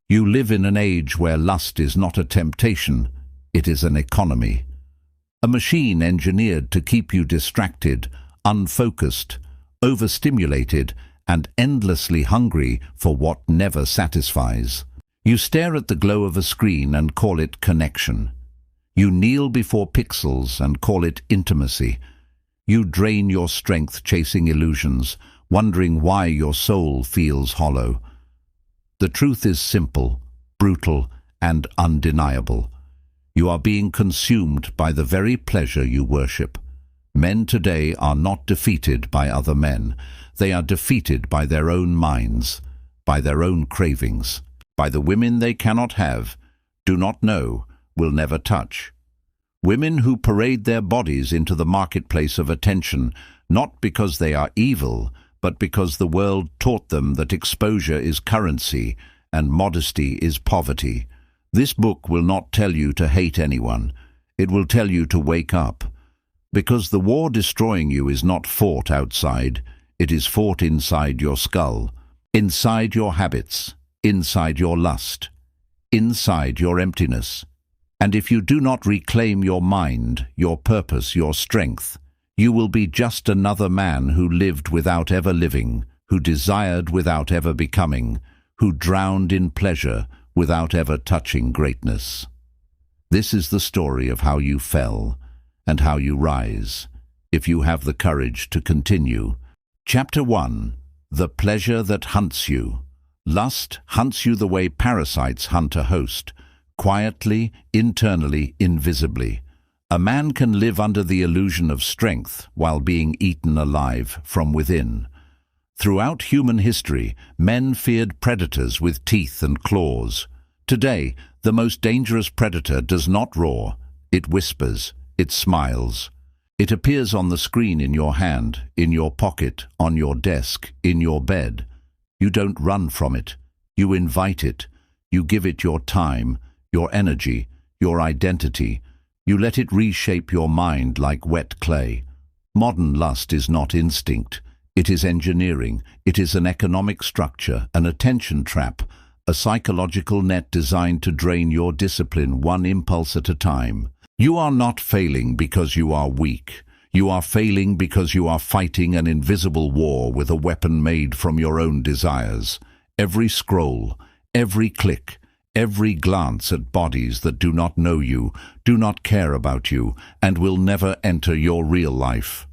You live in an age where lust is not a temptation, it is an economy. A machine engineered to keep you distracted, unfocused, overstimulated, and endlessly hungry for what never satisfies. You stare at the glow of a screen and call it connection. You kneel before pixels and call it intimacy. You drain your strength chasing illusions, wondering why your soul feels hollow. The truth is simple, brutal, and undeniable. You are being consumed by the very pleasure you worship. Men today are not defeated by other men. They are defeated by their own minds, by their own cravings, by the women they cannot have, do not know, will never touch. Women who parade their bodies into the marketplace of attention, not because they are evil, but because the world taught them that exposure is currency and modesty is poverty. This book will not tell you to hate anyone. It will tell you to wake up. Because the war destroying you is not fought outside, it is fought inside your skull, inside your habits, inside your lust, inside your emptiness. And if you do not reclaim your mind, your purpose, your strength, you will be just another man who lived without ever living, who desired without ever becoming, who drowned in pleasure without ever touching greatness. This is the story of how you fell and how you rise, if you have the courage to continue. Chapter 1. The Pleasure That Hunts You. Lust hunts you the way parasites hunt a host, quietly, internally, invisibly. A man can live under the illusion of strength while being eaten alive from within. Throughout human history, men feared predators with teeth and claws. Today, the most dangerous predator does not roar. It whispers, it smiles. It appears on the screen in your hand, in your pocket, on your desk, in your bed. You don't run from it. You invite it. You give it your time, your energy, your identity. You let it reshape your mind like wet clay. Modern lust is not instinct. It is engineering. It is an economic structure, an attention trap, a psychological net designed to drain your discipline one impulse at a time. You are not failing because you are weak. You are failing because you are fighting an invisible war with a weapon made from your own desires. Every scroll, every click, every glance at bodies that do not know you, do not care about you, and will never enter your real life.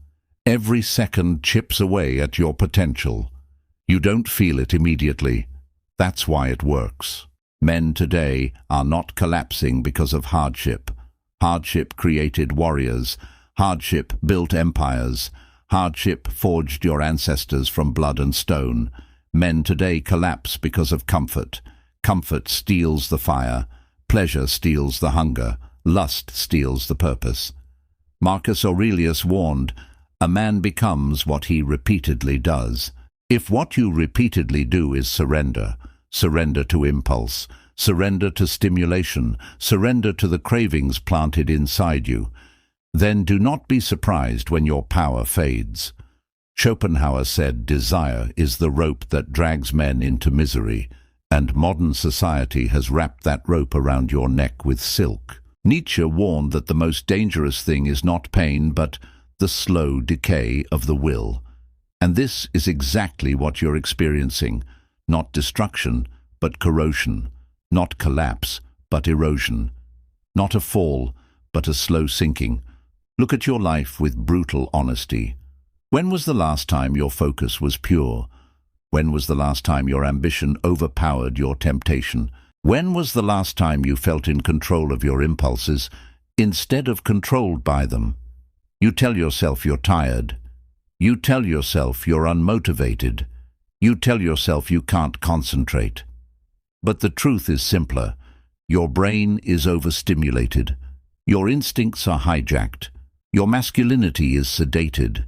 Every second chips away at your potential. You don't feel it immediately. That's why it works. Men today are not collapsing because of hardship. Hardship created warriors. Hardship built empires. Hardship forged your ancestors from blood and stone. Men today collapse because of comfort. Comfort steals the fire. Pleasure steals the hunger. Lust steals the purpose. Marcus Aurelius warned, "A man becomes what he repeatedly does." If what you repeatedly do is surrender, surrender to impulse, surrender to stimulation, surrender to the cravings planted inside you, then do not be surprised when your power fades. Schopenhauer said desire is the rope that drags men into misery, and modern society has wrapped that rope around your neck with silk. Nietzsche warned that the most dangerous thing is not pain, but the slow decay of the will. And this is exactly what you're experiencing. Not destruction, but corrosion. Not collapse, but erosion. Not a fall, but a slow sinking. Look at your life with brutal honesty. When was the last time your focus was pure? When was the last time your ambition overpowered your temptation? When was the last time you felt in control of your impulses instead of controlled by them? You tell yourself you're tired. You tell yourself you're unmotivated. You tell yourself you can't concentrate. But the truth is simpler. Your brain is overstimulated. Your instincts are hijacked. Your masculinity is sedated.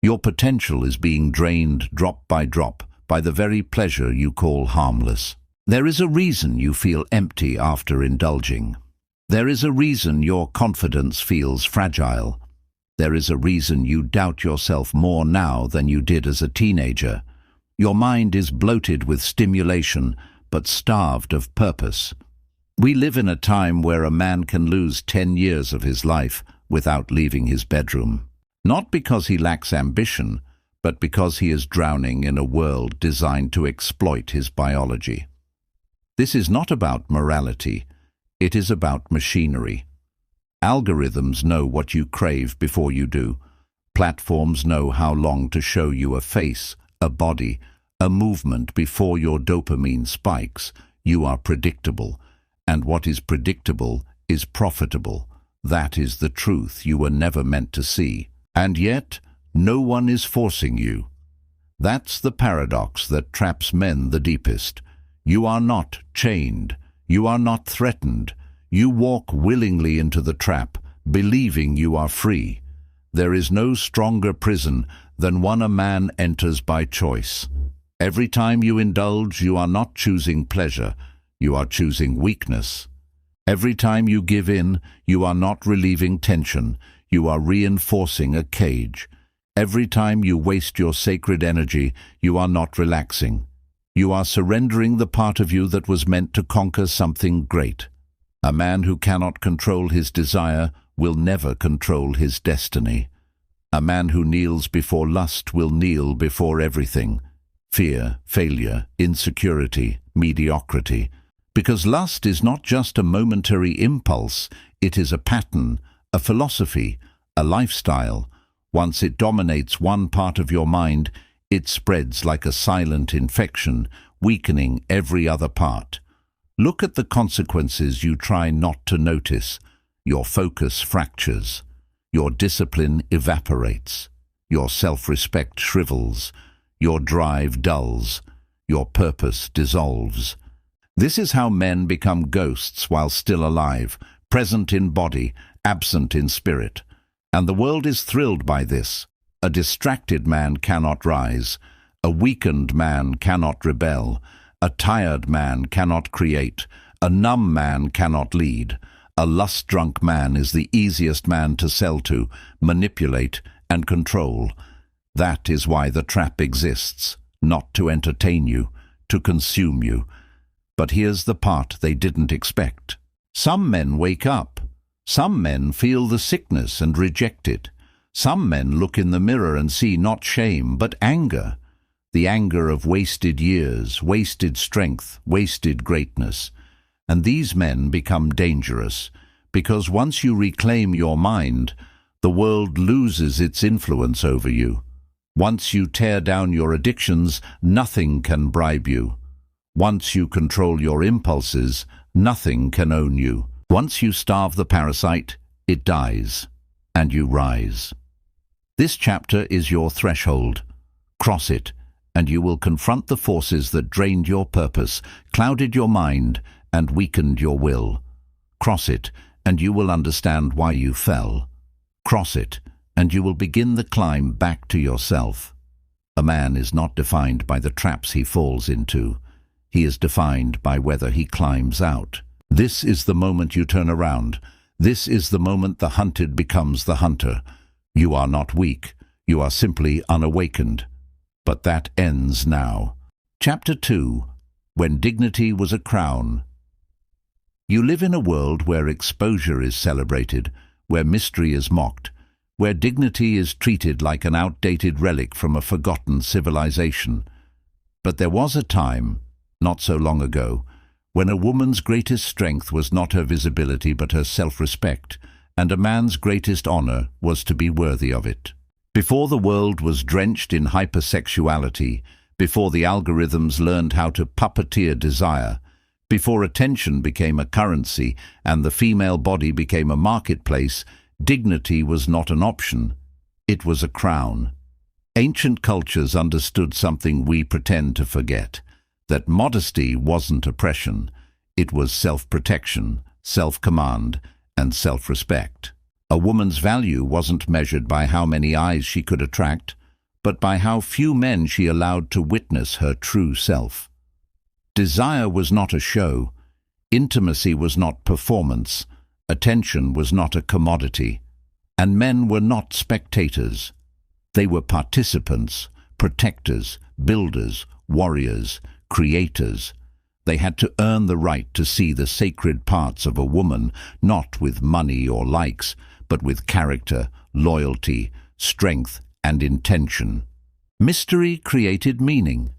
Your potential is being drained drop by drop by the very pleasure you call harmless. There is a reason you feel empty after indulging. There is a reason your confidence feels fragile. There is a reason you doubt yourself more now than you did as a teenager. Your mind is bloated with stimulation, but starved of purpose. We live in a time where a man can lose 10 years of his life without leaving his bedroom. Not because he lacks ambition, but because he is drowning in a world designed to exploit his biology. This is not about morality, it is about machinery. Algorithms know what you crave before you do. Platforms know how long to show you a face, a body, a movement before your dopamine spikes. You are predictable, and what is predictable is profitable. That is the truth you were never meant to see. And yet, no one is forcing you. That's the paradox that traps men the deepest. You are not chained. You are not threatened. You walk willingly into the trap, believing you are free. There is no stronger prison than one a man enters by choice. Every time you indulge, you are not choosing pleasure, you are choosing weakness. Every time you give in, you are not relieving tension, you are reinforcing a cage. Every time you waste your sacred energy, you are not relaxing. You are surrendering the part of you that was meant to conquer something great. A man who cannot control his desire will never control his destiny. A man who kneels before lust will kneel before everything. Fear, failure, insecurity, mediocrity. Because lust is not just a momentary impulse, it is a pattern, a philosophy, a lifestyle. Once it dominates one part of your mind, it spreads like a silent infection, weakening every other part. Look at the consequences you try not to notice. Your focus fractures. Your discipline evaporates. Your self-respect shrivels. Your drive dulls. Your purpose dissolves. This is how men become ghosts while still alive, present in body, absent in spirit. And the world is thrilled by this. A distracted man cannot rise. A weakened man cannot rebel. A tired man cannot create. A numb man cannot lead. A lust-drunk man is the easiest man to sell to, manipulate, and control. That is why the trap exists, not to entertain you, to consume you. But here's the part they didn't expect. Some men wake up. Some men feel the sickness and reject it. Some men look in the mirror and see not shame, but anger. The anger of wasted years, wasted strength, wasted greatness. And these men become dangerous, because once you reclaim your mind, the world loses its influence over you. Once you tear down your addictions, nothing can bribe you. Once you control your impulses, nothing can own you. Once you starve the parasite, it dies, and you rise. This chapter is your threshold. Cross it, and you will confront the forces that drained your purpose, clouded your mind, and weakened your will. Cross it, and you will understand why you fell. Cross it, and you will begin the climb back to yourself. A man is not defined by the traps he falls into. He is defined by whether he climbs out. This is the moment you turn around. This is the moment the hunted becomes the hunter. You are not weak. You are simply unawakened. But that ends now. Chapter 2. When Dignity Was a Crown. You live in a world where exposure is celebrated, where mystery is mocked, where dignity is treated like an outdated relic from a forgotten civilization. But there was a time, not so long ago, when a woman's greatest strength was not her visibility but her self-respect, and a man's greatest honor was to be worthy of it. Before the world was drenched in hypersexuality, before the algorithms learned how to puppeteer desire, before attention became a currency and the female body became a marketplace, dignity was not an option, it was a crown. Ancient cultures understood something we pretend to forget, that modesty wasn't oppression, it was self-protection, self-command, and self-respect. A woman's value wasn't measured by how many eyes she could attract, but by how few men she allowed to witness her true self. Desire was not a show, intimacy was not performance, attention was not a commodity, and men were not spectators. They were participants, protectors, builders, warriors, creators. They had to earn the right to see the sacred parts of a woman, not with money or likes, but with character, loyalty, strength, and intention. Mystery created meaning.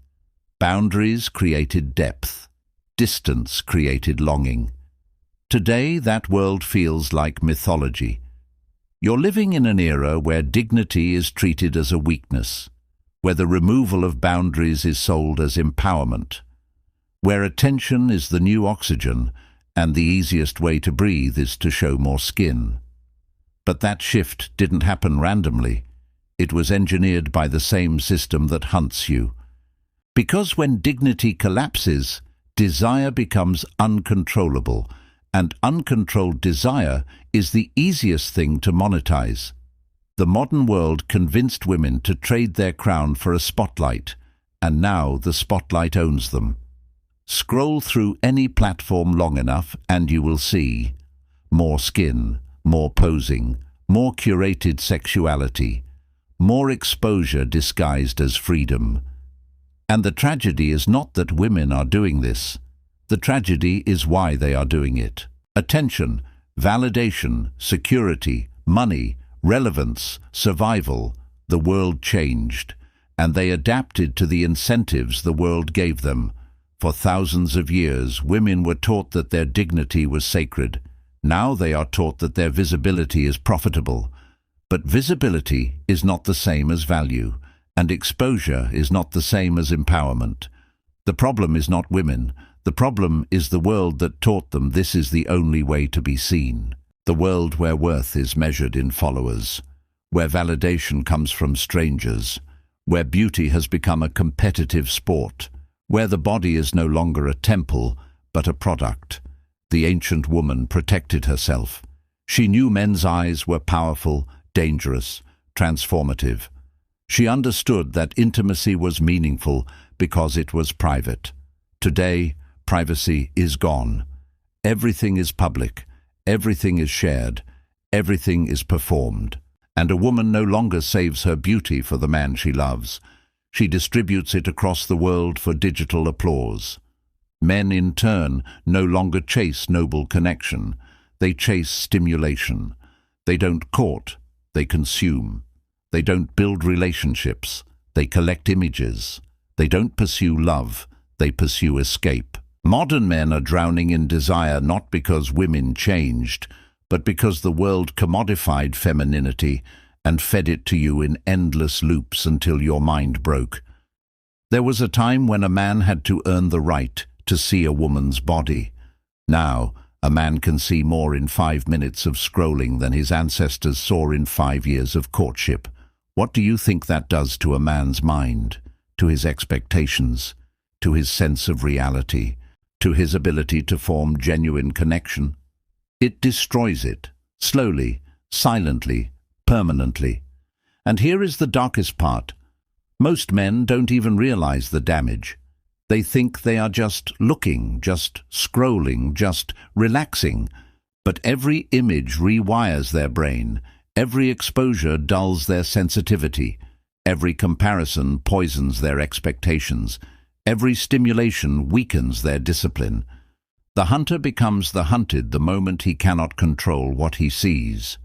Boundaries created depth. Distance created longing. Today, that world feels like mythology. You're living in an era where dignity is treated as a weakness, where the removal of boundaries is sold as empowerment, where attention is the new oxygen and the easiest way to breathe is to show more skin. But that shift didn't happen randomly. It was engineered by the same system that hunts you. Because when dignity collapses, desire becomes uncontrollable, and uncontrolled desire is the easiest thing to monetize. The modern world convinced women to trade their crown for a spotlight, and now the spotlight owns them. Scroll through any platform long enough and you will see more skin, more posing, more curated sexuality, more exposure disguised as freedom. And the tragedy is not that women are doing this. The tragedy is why they are doing it. Attention, validation, security, money, relevance, survival. The world changed, and they adapted to the incentives the world gave them. For thousands of years, women were taught that their dignity was sacred. Now they are taught that their visibility is profitable. But visibility is not the same as value, and exposure is not the same as empowerment. The problem is not women. The problem is the world that taught them this is the only way to be seen. The world where worth is measured in followers, where validation comes from strangers, where beauty has become a competitive sport, where the body is no longer a temple, but a product. The ancient woman protected herself. She knew men's eyes were powerful, dangerous, transformative. She understood that intimacy was meaningful because it was private. Today, privacy is gone. Everything is public. Everything is shared. Everything is performed. And a woman no longer saves her beauty for the man she loves. She distributes it across the world for digital applause. Men, in turn, no longer chase noble connection. They chase stimulation. They don't court, they consume. They don't build relationships, they collect images. They don't pursue love, they pursue escape. Modern men are drowning in desire not because women changed, but because the world commodified femininity and fed it to you in endless loops until your mind broke. There was a time when a man had to earn the right to see a woman's body. Now, a man can see more in 5 minutes of scrolling than his ancestors saw in 5 years of courtship. What do you think that does to a man's mind, to his expectations, to his sense of reality, to his ability to form genuine connection? It destroys it, slowly, silently, permanently. And here is the darkest part. Most men don't even realize the damage. They think they are just looking, just scrolling, just relaxing. But every image rewires their brain. Every exposure dulls their sensitivity. Every comparison poisons their expectations. Every stimulation weakens their discipline. The hunter becomes the hunted the moment he cannot control what he sees.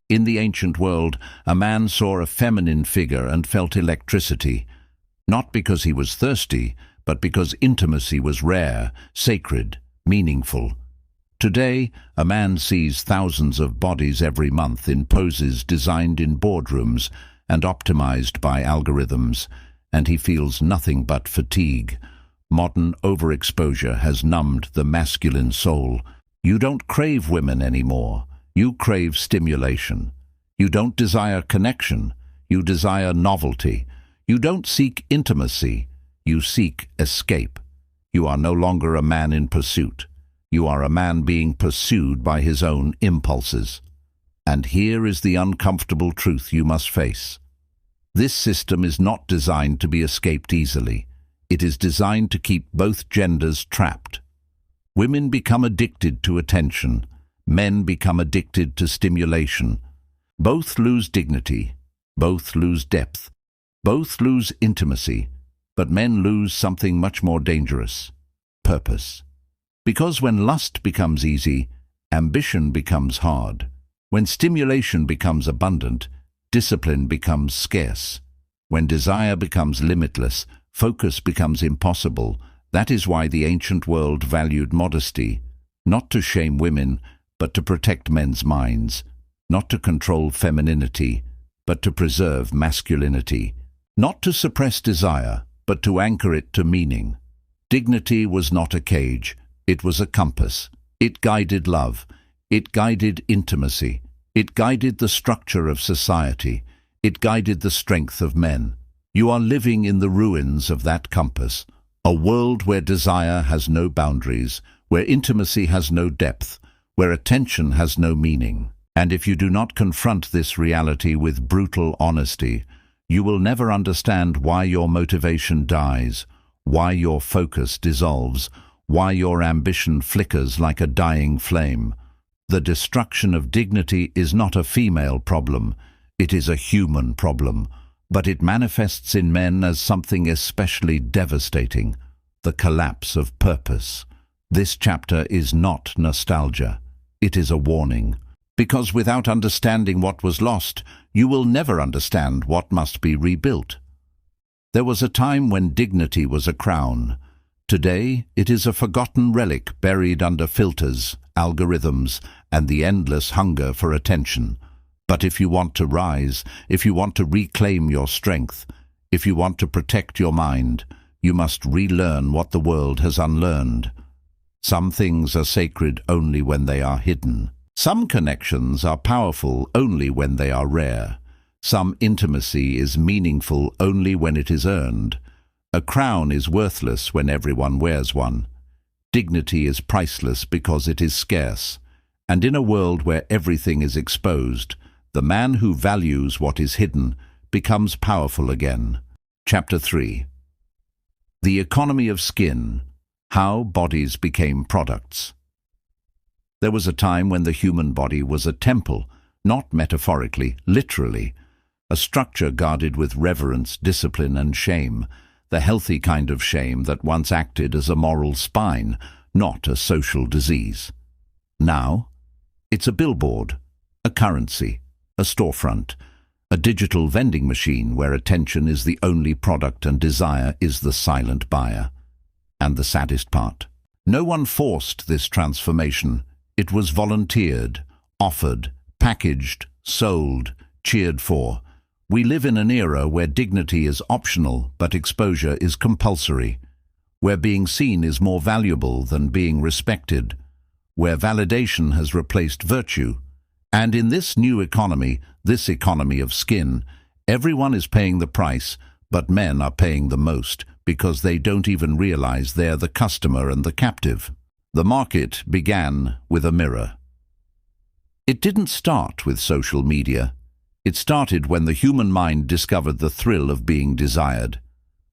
In the ancient world, a man saw a feminine figure and felt electricity, not because he was thirsty, but because intimacy was rare, sacred, meaningful. Today, a man sees thousands of bodies every month in poses designed in boardrooms and optimized by algorithms, and he feels nothing but fatigue. Modern overexposure has numbed the masculine soul. You don't crave women anymore. You crave stimulation. You don't desire connection. You desire novelty. You don't seek intimacy. You seek escape. You are no longer a man in pursuit. You are a man being pursued by his own impulses. And here is the uncomfortable truth you must face. This system is not designed to be escaped easily. It is designed to keep both genders trapped. Women become addicted to attention. Men become addicted to stimulation. Both lose dignity. Both lose depth. Both lose intimacy. But men lose something much more dangerous: purpose. Because when lust becomes easy, ambition becomes hard. When stimulation becomes abundant, discipline becomes scarce. When desire becomes limitless, focus becomes impossible. That is why the ancient world valued modesty, not to shame women, but to protect men's minds, not to control femininity, but to preserve masculinity, not to suppress desire, but to anchor it to meaning. Dignity was not a cage, it was a compass. It guided love, it guided intimacy, it guided the structure of society, it guided the strength of men. You are living in the ruins of that compass, a world where desire has no boundaries, where intimacy has no depth, where attention has no meaning. And if you do not confront this reality with brutal honesty, you will never understand why your motivation dies, why your focus dissolves, why your ambition flickers like a dying flame. The destruction of dignity is not a female problem, it is a human problem, but it manifests in men as something especially devastating: the collapse of purpose. This chapter is not nostalgia, it is a warning. Because without understanding what was lost, you will never understand what must be rebuilt. There was a time when dignity was a crown. Today, it is a forgotten relic buried under filters, algorithms, and the endless hunger for attention. But if you want to rise, if you want to reclaim your strength, if you want to protect your mind, you must relearn what the world has unlearned. Some things are sacred only when they are hidden. Some connections are powerful only when they are rare. Some intimacy is meaningful only when it is earned. A crown is worthless when everyone wears one. Dignity is priceless because it is scarce. And in a world where everything is exposed, the man who values what is hidden becomes powerful again. Chapter 3. The Economy of Skin: How Bodies Became Products. There was a time when the human body was a temple, not metaphorically, literally, a structure guarded with reverence, discipline, and shame, the healthy kind of shame that once acted as a moral spine, not a social disease. Now, it's a billboard, a currency, a storefront, a digital vending machine where attention is the only product and desire is the silent buyer. And the saddest part: no one forced this transformation. It was volunteered, offered, packaged, sold, cheered for. We live in an era where dignity is optional but exposure is compulsory, where being seen is more valuable than being respected, where validation has replaced virtue. And in this new economy, this economy of skin, everyone is paying the price, but men are paying the most because they don't even realize they're the customer and the captive. The market began with a mirror. It didn't start with social media. It started when the human mind discovered the thrill of being desired.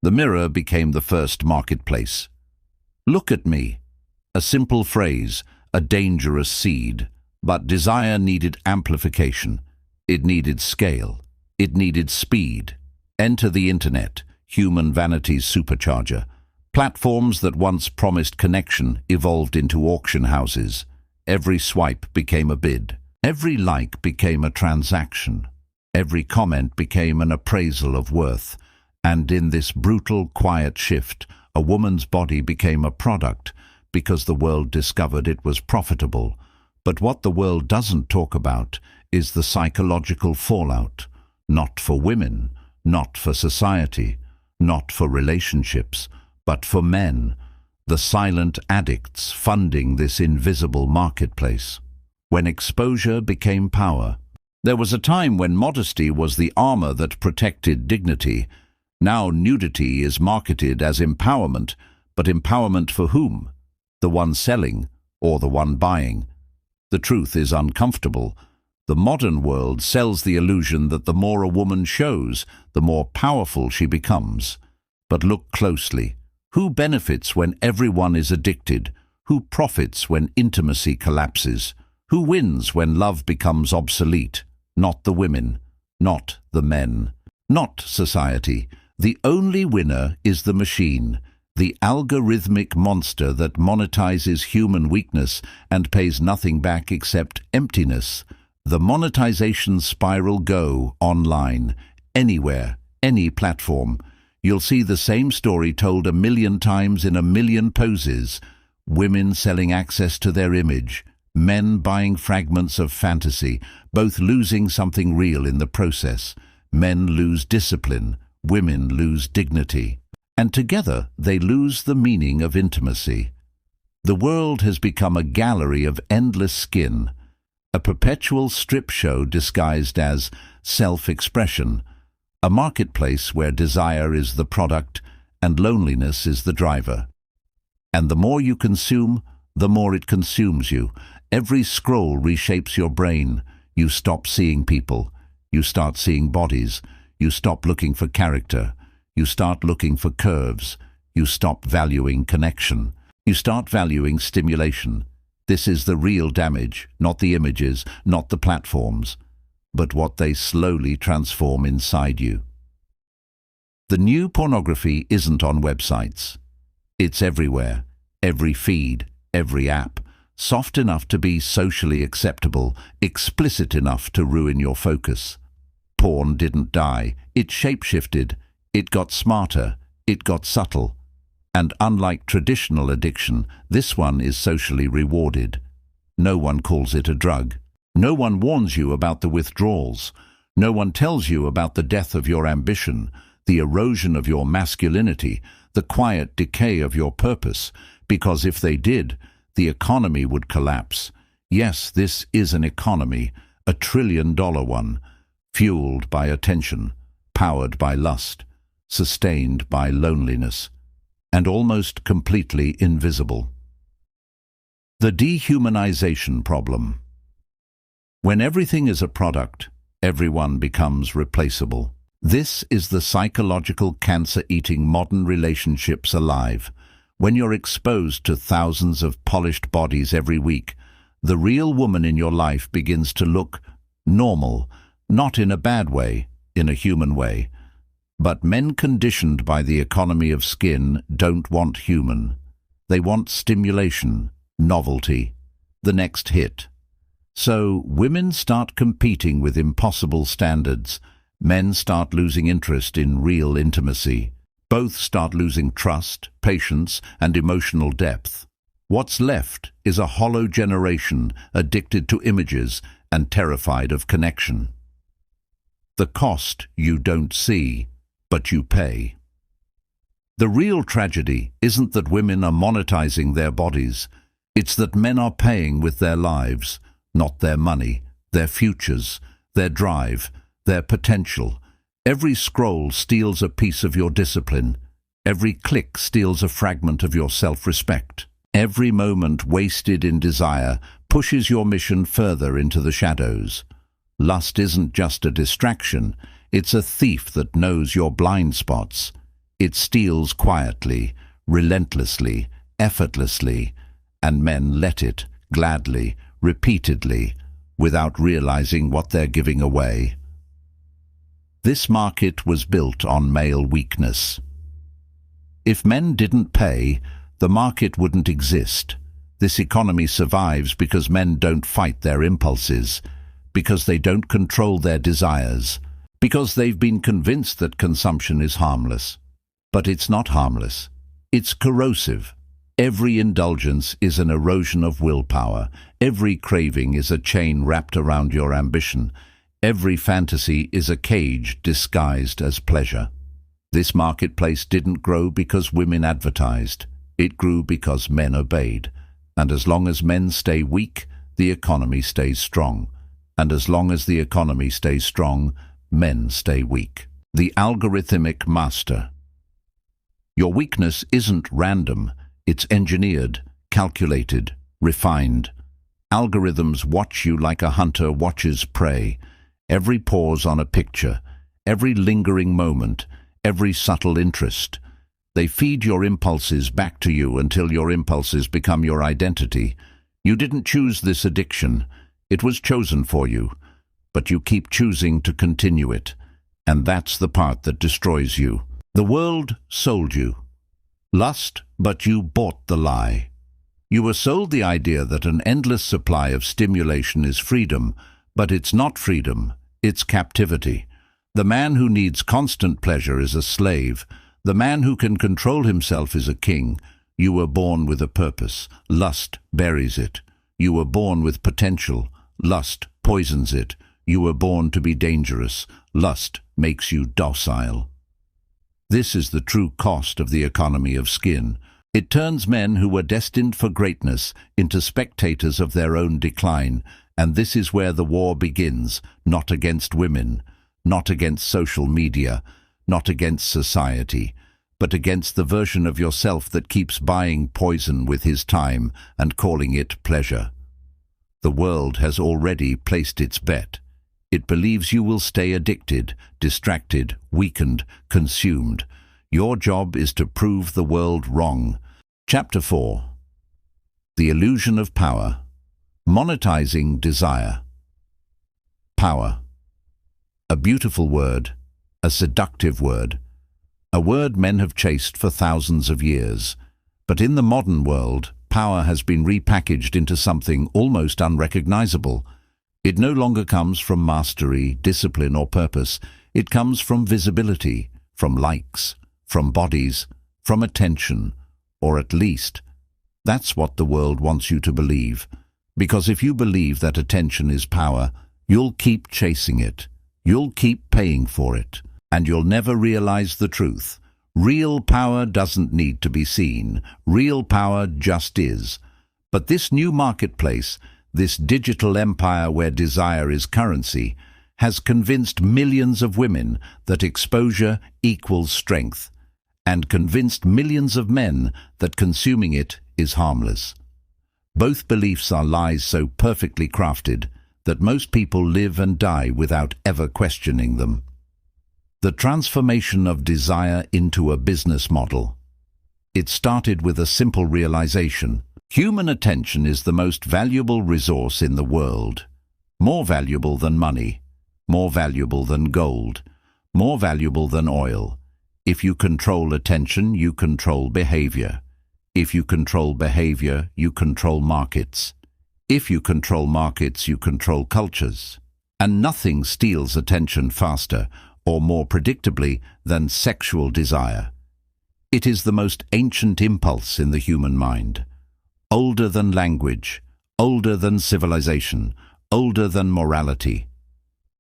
The mirror became the first marketplace. Look at me. A simple phrase, a dangerous seed. But desire needed amplification. It needed scale. It needed speed. Enter the internet, human vanity's supercharger. Platforms that once promised connection evolved into auction houses. Every swipe became a bid. Every like became a transaction. Every comment became an appraisal of worth. And in this brutal, quiet shift, a woman's body became a product because the world discovered it was profitable. But what the world doesn't talk about is the psychological fallout. Not for women, not for society, not for relationships, but for men, the silent addicts funding this invisible marketplace. When exposure became power, there was a time when modesty was the armor that protected dignity. Now nudity is marketed as empowerment, but empowerment for whom? The one selling or the one buying? The truth is uncomfortable. The modern world sells the illusion that the more a woman shows, the more powerful she becomes. But look closely. Who benefits when everyone is addicted? Who profits when intimacy collapses? Who wins when love becomes obsolete? Not the women, not the men, not society. The only winner is the machine. the algorithmic monster that monetizes human weakness and pays nothing back except emptiness. The monetization spiral. Go online, anywhere, any platform. You'll see the same story told 1,000,000 times in 1,000,000 poses. Women selling access to their image, men buying fragments of fantasy, both losing something real in the process. Men lose discipline, women lose dignity, and together they lose the meaning of intimacy. The world has become a gallery of endless skin, a perpetual strip show disguised as self-expression, a marketplace where desire is the product and loneliness is the driver. And the more you consume, the more it consumes you. Every scroll reshapes your brain. You stop seeing people. You start seeing bodies. You stop looking for character. You start looking for curves. You stop valuing connection. You start valuing stimulation. This is the real damage, not the images, not the platforms, but what they slowly transform inside you. The new pornography isn't on websites. It's everywhere, every feed, every app, soft enough to be socially acceptable, explicit enough to ruin your focus. Porn didn't die, it shapeshifted, it got smarter, it got subtle. And unlike traditional addiction, this one is socially rewarded. No one calls it a drug. No one warns you about the withdrawals. No one tells you about the death of your ambition, the erosion of your masculinity, the quiet decay of your purpose, because if they did, the economy would collapse. Yes, this is an economy, a $1 trillion one, fueled by attention, powered by lust, sustained by loneliness, and almost completely invisible. The dehumanization problem. When everything is a product, everyone becomes replaceable. This is the psychological cancer eating modern relationships alive. When you're exposed to thousands of polished bodies every week, the real woman in your life begins to look normal, not in a bad way, in a human way. But men conditioned by the economy of skin don't want human. They want stimulation, novelty, the next hit. So women start competing with impossible standards. Men start losing interest in real intimacy. Both start losing trust, patience, and emotional depth. What's left is a hollow generation addicted to images and terrified of connection. The cost you don't see, but you pay. The real tragedy isn't that women are monetizing their bodies. It's that men are paying with their lives, not their money, their futures, their drive, their potential. Every scroll steals a piece of your discipline. Every click steals a fragment of your self-respect. Every moment wasted in desire pushes your mission further into the shadows. Lust isn't just a distraction, it's a thief that knows your blind spots. It steals quietly, relentlessly, effortlessly, and men let it, gladly, repeatedly, without realizing what they're giving away. This market was built on male weakness. If men didn't pay, the market wouldn't exist. This economy survives because men don't fight their impulses, because they don't control their desires, because they've been convinced that consumption is harmless. But it's not harmless. It's corrosive. Every indulgence is an erosion of willpower. Every craving is a chain wrapped around your ambition. Every fantasy is a cage disguised as pleasure. This marketplace didn't grow because women advertised. It grew because men obeyed. And as long as men stay weak, the economy stays strong. And as long as the economy stays strong, men stay weak. The algorithmic master. Your weakness isn't random. It's engineered, calculated, refined. Algorithms watch you like a hunter watches prey. Every pause on a picture, every lingering moment, every subtle interest. They feed your impulses back to you until your impulses become your identity. You didn't choose this addiction. It was chosen for you. But you keep choosing to continue it. And that's the part that destroys you. The world sold you. Lust, but you bought the lie. You were sold the idea that an endless supply of stimulation is freedom, but it's not freedom, it's captivity. The man who needs constant pleasure is a slave. The man who can control himself is a king. You were born with a purpose. Lust buries it. You were born with potential. Lust poisons it. You were born to be dangerous. Lust makes you docile. This is the true cost of the economy of skin. It turns men who were destined for greatness into spectators of their own decline, and this is where the war begins, not against women, not against social media, not against society, but against the version of yourself that keeps buying poison with his time and calling it pleasure. The world has already placed its bet. It believes you will stay addicted, distracted, weakened, consumed. Your job is to prove the world wrong. Chapter 4. The Illusion of Power. Monetizing Desire. Power. A beautiful word, a seductive word, a word men have chased for thousands of years. But in the modern world, power has been repackaged into something almost unrecognizable. It no longer comes from mastery, discipline, or purpose. It comes from visibility, from likes, from bodies, from attention, or at least, that's what the world wants you to believe. Because if you believe that attention is power, you'll keep chasing it. You'll keep paying for it, and you'll never realize the truth. Real power doesn't need to be seen. Real power just is. But this new marketplace, this digital empire where desire is currency, has convinced millions of women that exposure equals strength, and convinced millions of men that consuming it is harmless. Both beliefs are lies so perfectly crafted that most people live and die without ever questioning them. The transformation of desire into a business model. It started with a simple realization. Human attention is the most valuable resource in the world. More valuable than money, more valuable than gold, more valuable than oil. If you control attention, you control behavior. If you control behavior, you control markets. If you control markets, you control cultures. And nothing steals attention faster or more predictably than sexual desire. It is the most ancient impulse in the human mind. Older than language, older than civilization, older than morality.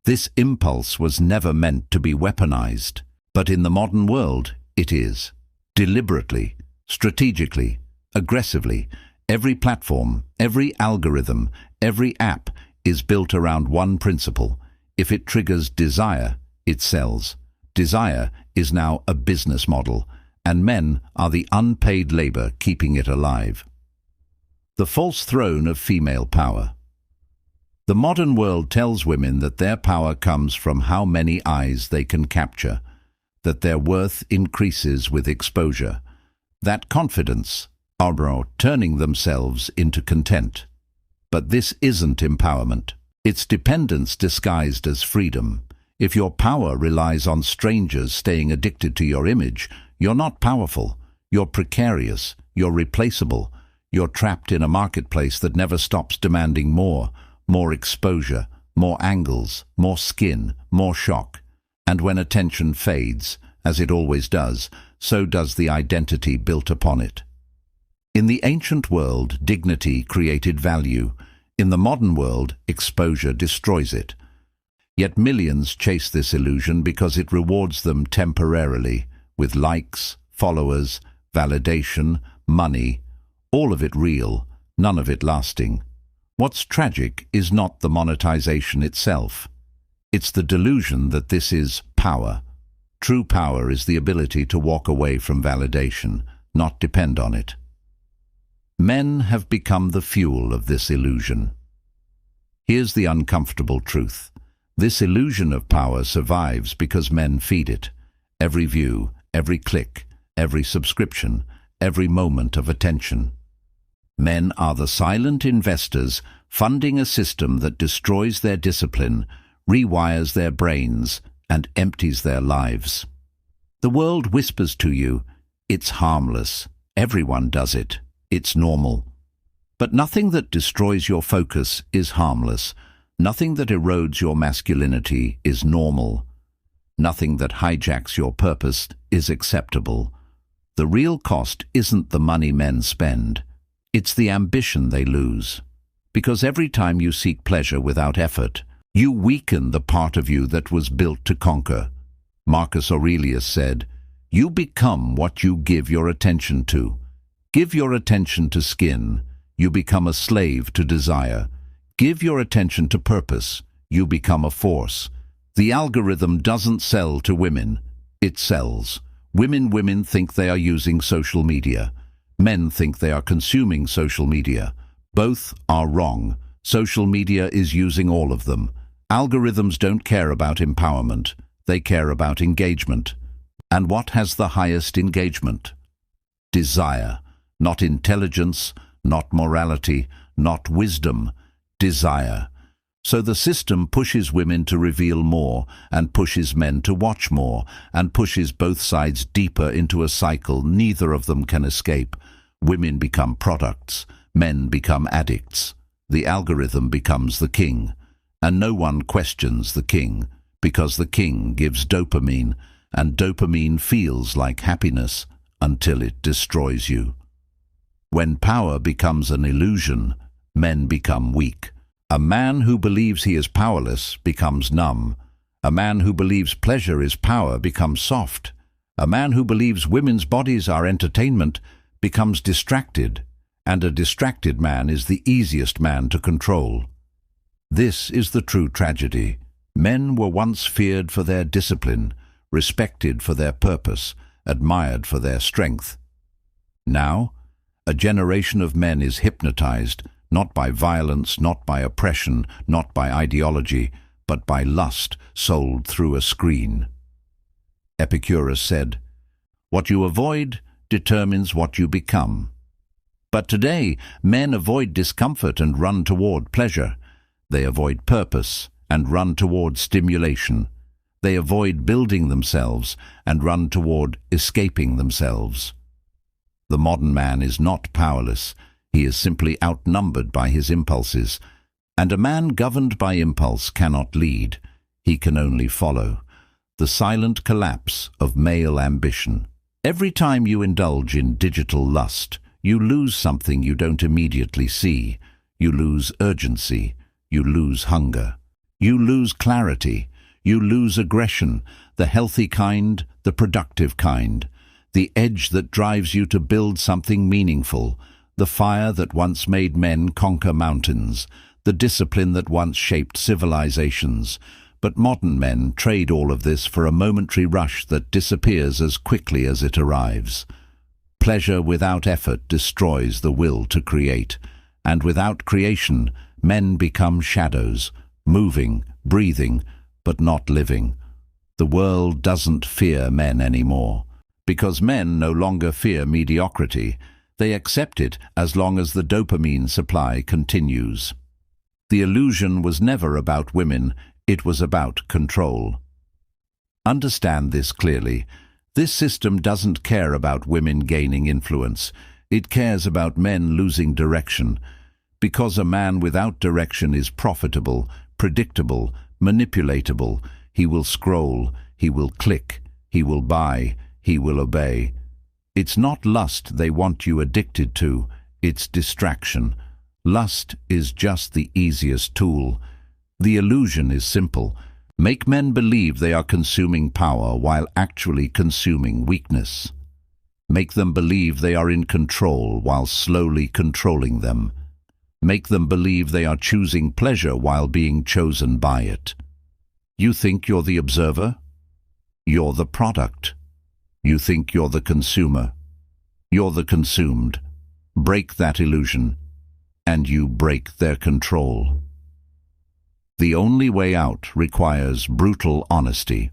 This impulse was never meant to be weaponized, but in the modern world it is. Deliberately, strategically, aggressively, every platform, every algorithm, every app is built around one principle. If it triggers desire, it sells. Desire is now a business model, and men are the unpaid labor keeping it alive. The false throne of female power. The modern world tells women that their power comes from how many eyes they can capture, that their worth increases with exposure, that confidence are turning themselves into content. But this isn't empowerment. It's dependence disguised as freedom. If your power relies on strangers staying addicted to your image, you're not powerful. You're precarious. You're replaceable. You're trapped in a marketplace that never stops demanding more exposure, more angles, more skin, more shock. And when attention fades, as it always does, so does the identity built upon it. In the ancient world, dignity created value. In the modern world, exposure destroys it. Yet millions chase this illusion because it rewards them temporarily, with likes, followers, validation, money, all of it real, none of it lasting. What's tragic is not the monetization itself. It's the delusion that this is power. True power is the ability to walk away from validation, not depend on it. Men have become the fuel of this illusion. Here's the uncomfortable truth. This illusion of power survives because men feed it. Every view, every click, every subscription, every moment of attention. Men are the silent investors funding a system that destroys their discipline, rewires their brains, and empties their lives. The world whispers to you, It's harmless. Everyone does it. It's normal. But nothing that destroys your focus is harmless. Nothing that erodes your masculinity is normal. Nothing that hijacks your purpose is acceptable. The real cost isn't the money men spend. It's the ambition they lose. Because every time you seek pleasure without effort, you weaken the part of you that was built to conquer. Marcus Aurelius said, "You become what you give your attention to. Give your attention to skin, you become a slave to desire. Give your attention to purpose, you become a force." The algorithm doesn't sell to women, it sells. Women think they are using social media. Men think they are consuming social media. Both are wrong. Social media is using all of them. Algorithms don't care about empowerment. They care about engagement. And what has the highest engagement? Desire. Not intelligence, not morality, not wisdom. Desire. So the system pushes women to reveal more, and pushes men to watch more, and pushes both sides deeper into a cycle neither of them can escape. Women become products. Men become addicts. The algorithm becomes the king. And no one questions the king, because the king gives dopamine, and dopamine feels like happiness until it destroys you. When power becomes an illusion, men become weak. A man who believes he is powerless becomes numb. A man who believes pleasure is power becomes soft. A man who believes women's bodies are entertainment becomes distracted. And a distracted man is the easiest man to control. This is the true tragedy. Men were once feared for their discipline, respected for their purpose, admired for their strength. Now, a generation of men is hypnotized, not by violence, not by oppression, not by ideology, but by lust sold through a screen. Epicurus said, "What you avoid determines what you become." But today, men avoid discomfort and run toward pleasure. They avoid purpose and run toward stimulation. They avoid building themselves and run toward escaping themselves. The modern man is not powerless. He is simply outnumbered by his impulses. And a man governed by impulse cannot lead. He can only follow. The silent collapse of male ambition. Every time you indulge in digital lust, you lose something you don't immediately see. You lose urgency. You lose hunger. You lose clarity. You lose aggression, the healthy kind, the productive kind. The edge that drives you to build something meaningful. The fire that once made men conquer mountains. The discipline that once shaped civilizations. But modern men trade all of this for a momentary rush that disappears as quickly as it arrives. Pleasure without effort destroys the will to create. And without creation, men become shadows, moving, breathing, but not living. The world doesn't fear men anymore, because men no longer fear mediocrity. They accept it as long as the dopamine supply continues. The illusion was never about women, it was about control. Understand this clearly. This system doesn't care about women gaining influence. It cares about men losing direction. Because a man without direction is profitable, predictable, manipulatable, he will scroll, he will click, he will buy, he will obey. It's not lust they want you addicted to, it's distraction. Lust is just the easiest tool. The illusion is simple. Make men believe they are consuming power while actually consuming weakness. Make them believe they are in control while slowly controlling them. Make them believe they are choosing pleasure while being chosen by it. You think you're the observer? You're the product. You think you're the consumer. You're the consumed. Break that illusion, and you break their control. The only way out requires brutal honesty.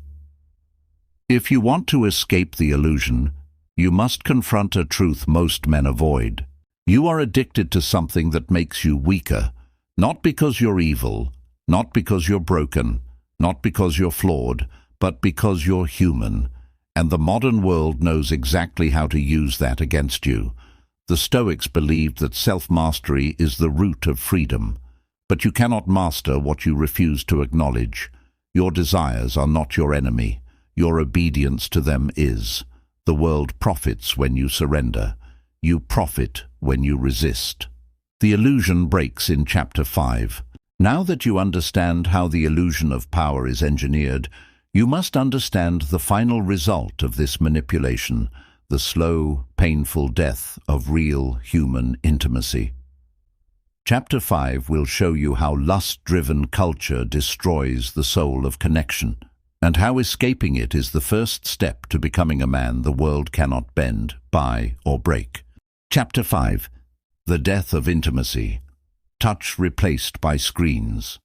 If you want to escape the illusion, you must confront a truth most men avoid. You are addicted to something that makes you weaker, not because you're evil, not because you're broken, not because you're flawed, but because you're human. And the modern world knows exactly how to use that against you. The Stoics believed that self-mastery is the root of freedom. But you cannot master what you refuse to acknowledge. Your desires are not your enemy. Your obedience to them is. The world profits when you surrender. You profit when you resist. The illusion breaks in Chapter 5. Now that you understand how the illusion of power is engineered, you must understand the final result of this manipulation, the slow, painful death of real human intimacy. Chapter 5 will show you how lust-driven culture destroys the soul of connection, and how escaping it is the first step to becoming a man the world cannot bend, buy, or break. Chapter 5. The Death of Intimacy. Touch replaced by screens.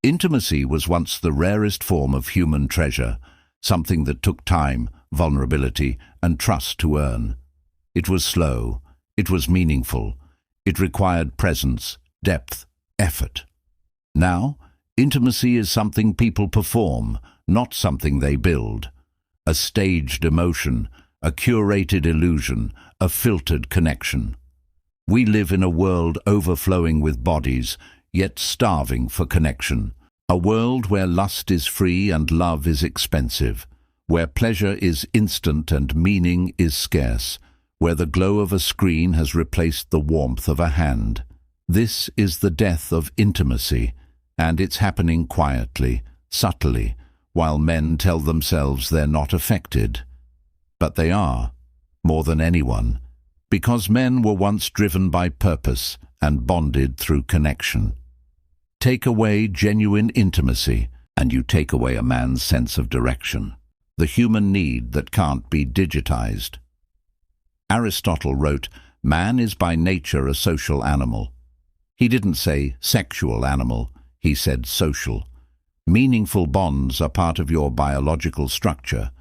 Intimacy was once the rarest form of human treasure, something that took time, vulnerability, and trust to earn. It was slow. It was meaningful. It required presence, depth, effort. Now, intimacy is something people perform, not something they build. A staged emotion, a curated illusion, a filtered connection. We live in a world overflowing with bodies, yet starving for connection. A world where lust is free and love is expensive, where pleasure is instant and meaning is scarce, where the glow of a screen has replaced the warmth of a hand. This is the death of intimacy, and it's happening quietly, subtly, while men tell themselves they're not affected. But they are, more than anyone, because men were once driven by purpose and bonded through connection. Take away genuine intimacy, and you take away a man's sense of direction, the human need that can't be digitized. Aristotle wrote, "Man is by nature a social animal." He didn't say sexual animal, he said social. Meaningful bonds are part of your biological structure.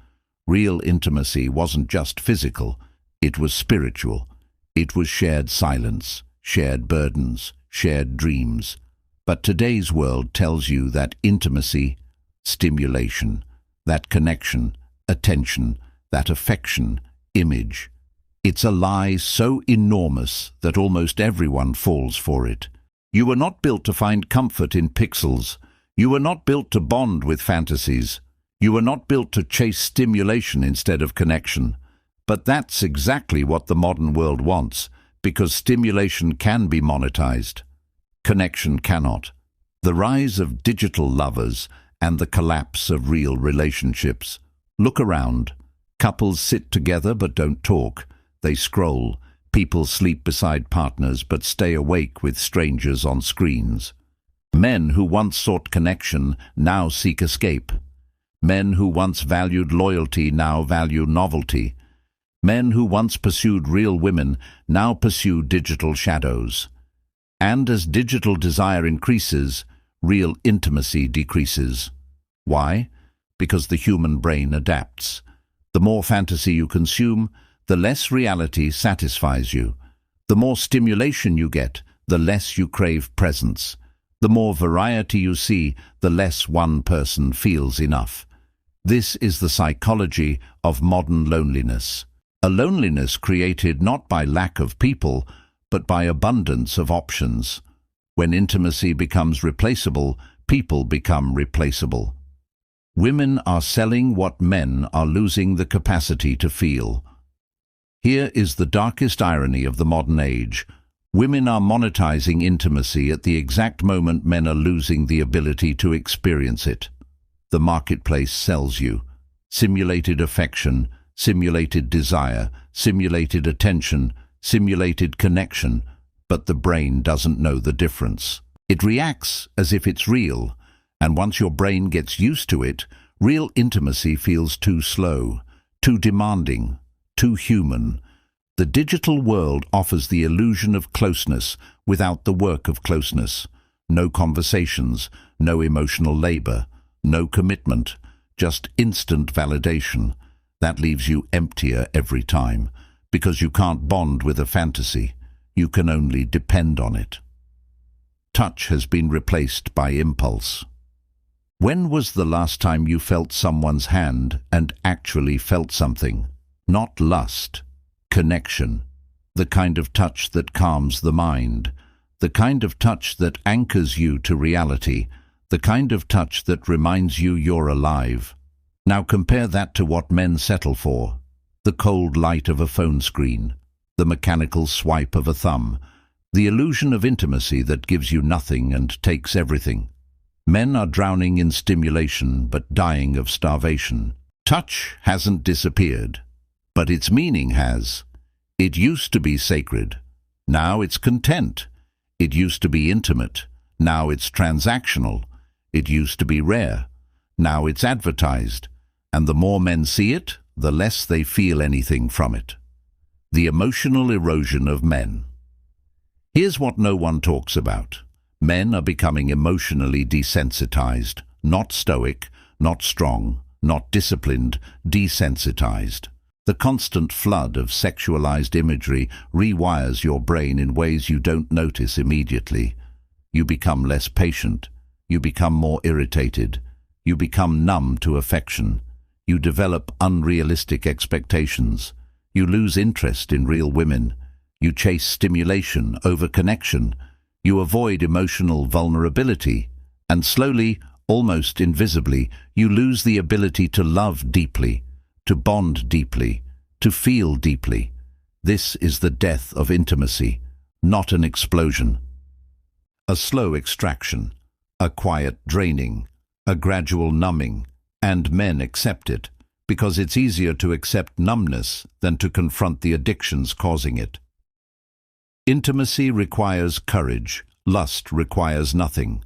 Real intimacy wasn't just physical, it was spiritual. It was shared silence, shared burdens, shared dreams. But today's world tells you that intimacy, stimulation, that connection, attention, that affection, image, it's a lie so enormous that almost everyone falls for it. You were not built to find comfort in pixels. You were not built to bond with fantasies. You were not built to chase stimulation instead of connection. But that's exactly what the modern world wants, because stimulation can be monetized. Connection cannot. The rise of digital lovers and the collapse of real relationships. Look around. Couples sit together but don't talk. They scroll. People sleep beside partners but stay awake with strangers on screens. Men who once sought connection now seek escape. Men who once valued loyalty now value novelty. Men who once pursued real women now pursue digital shadows. And as digital desire increases, real intimacy decreases. Why? Because the human brain adapts. The more fantasy you consume, the less reality satisfies you. The more stimulation you get, the less you crave presence. The more variety you see, the less one person feels enough. This is the psychology of modern loneliness. A loneliness created not by lack of people, but by abundance of options. When intimacy becomes replaceable, people become replaceable. Women are selling what men are losing the capacity to feel. Here is the darkest irony of the modern age. Women are monetizing intimacy at the exact moment men are losing the ability to experience it. The marketplace sells you simulated affection, simulated desire, simulated attention, simulated connection, but the brain doesn't know the difference. It reacts as if it's real, and once your brain gets used to it, real intimacy feels too slow, too demanding, too human. The digital world offers the illusion of closeness without the work of closeness. No conversations, no emotional labor, no commitment, just instant validation. That leaves you emptier every time, because you can't bond with a fantasy. You can only depend on it. Touch has been replaced by impulse. When was the last time you felt someone's hand and actually felt something? Not lust, connection. The kind of touch that calms the mind. The kind of touch that anchors you to reality. The kind of touch that reminds you you're alive. Now compare that to what men settle for. The cold light of a phone screen. The mechanical swipe of a thumb. The illusion of intimacy that gives you nothing and takes everything. Men are drowning in stimulation but dying of starvation. Touch hasn't disappeared, but its meaning has. It used to be sacred. Now it's content. It used to be intimate. Now it's transactional. It used to be rare. Now it's advertised. And the more men see it, the less they feel anything from it. The emotional erosion of men. Here's what no one talks about. Men are becoming emotionally desensitized, not stoic, not strong, not disciplined, desensitized. The constant flood of sexualized imagery rewires your brain in ways you don't notice immediately. You become less patient. You become more irritated. You become numb to affection. You develop unrealistic expectations. You lose interest in real women. You chase stimulation over connection. You avoid emotional vulnerability. And slowly, almost invisibly, you lose the ability to love deeply, to bond deeply, to feel deeply. This is the death of intimacy, not an explosion. A slow extraction, a quiet draining, a gradual numbing, and men accept it, because it's easier to accept numbness than to confront the addictions causing it. Intimacy requires courage, lust requires nothing.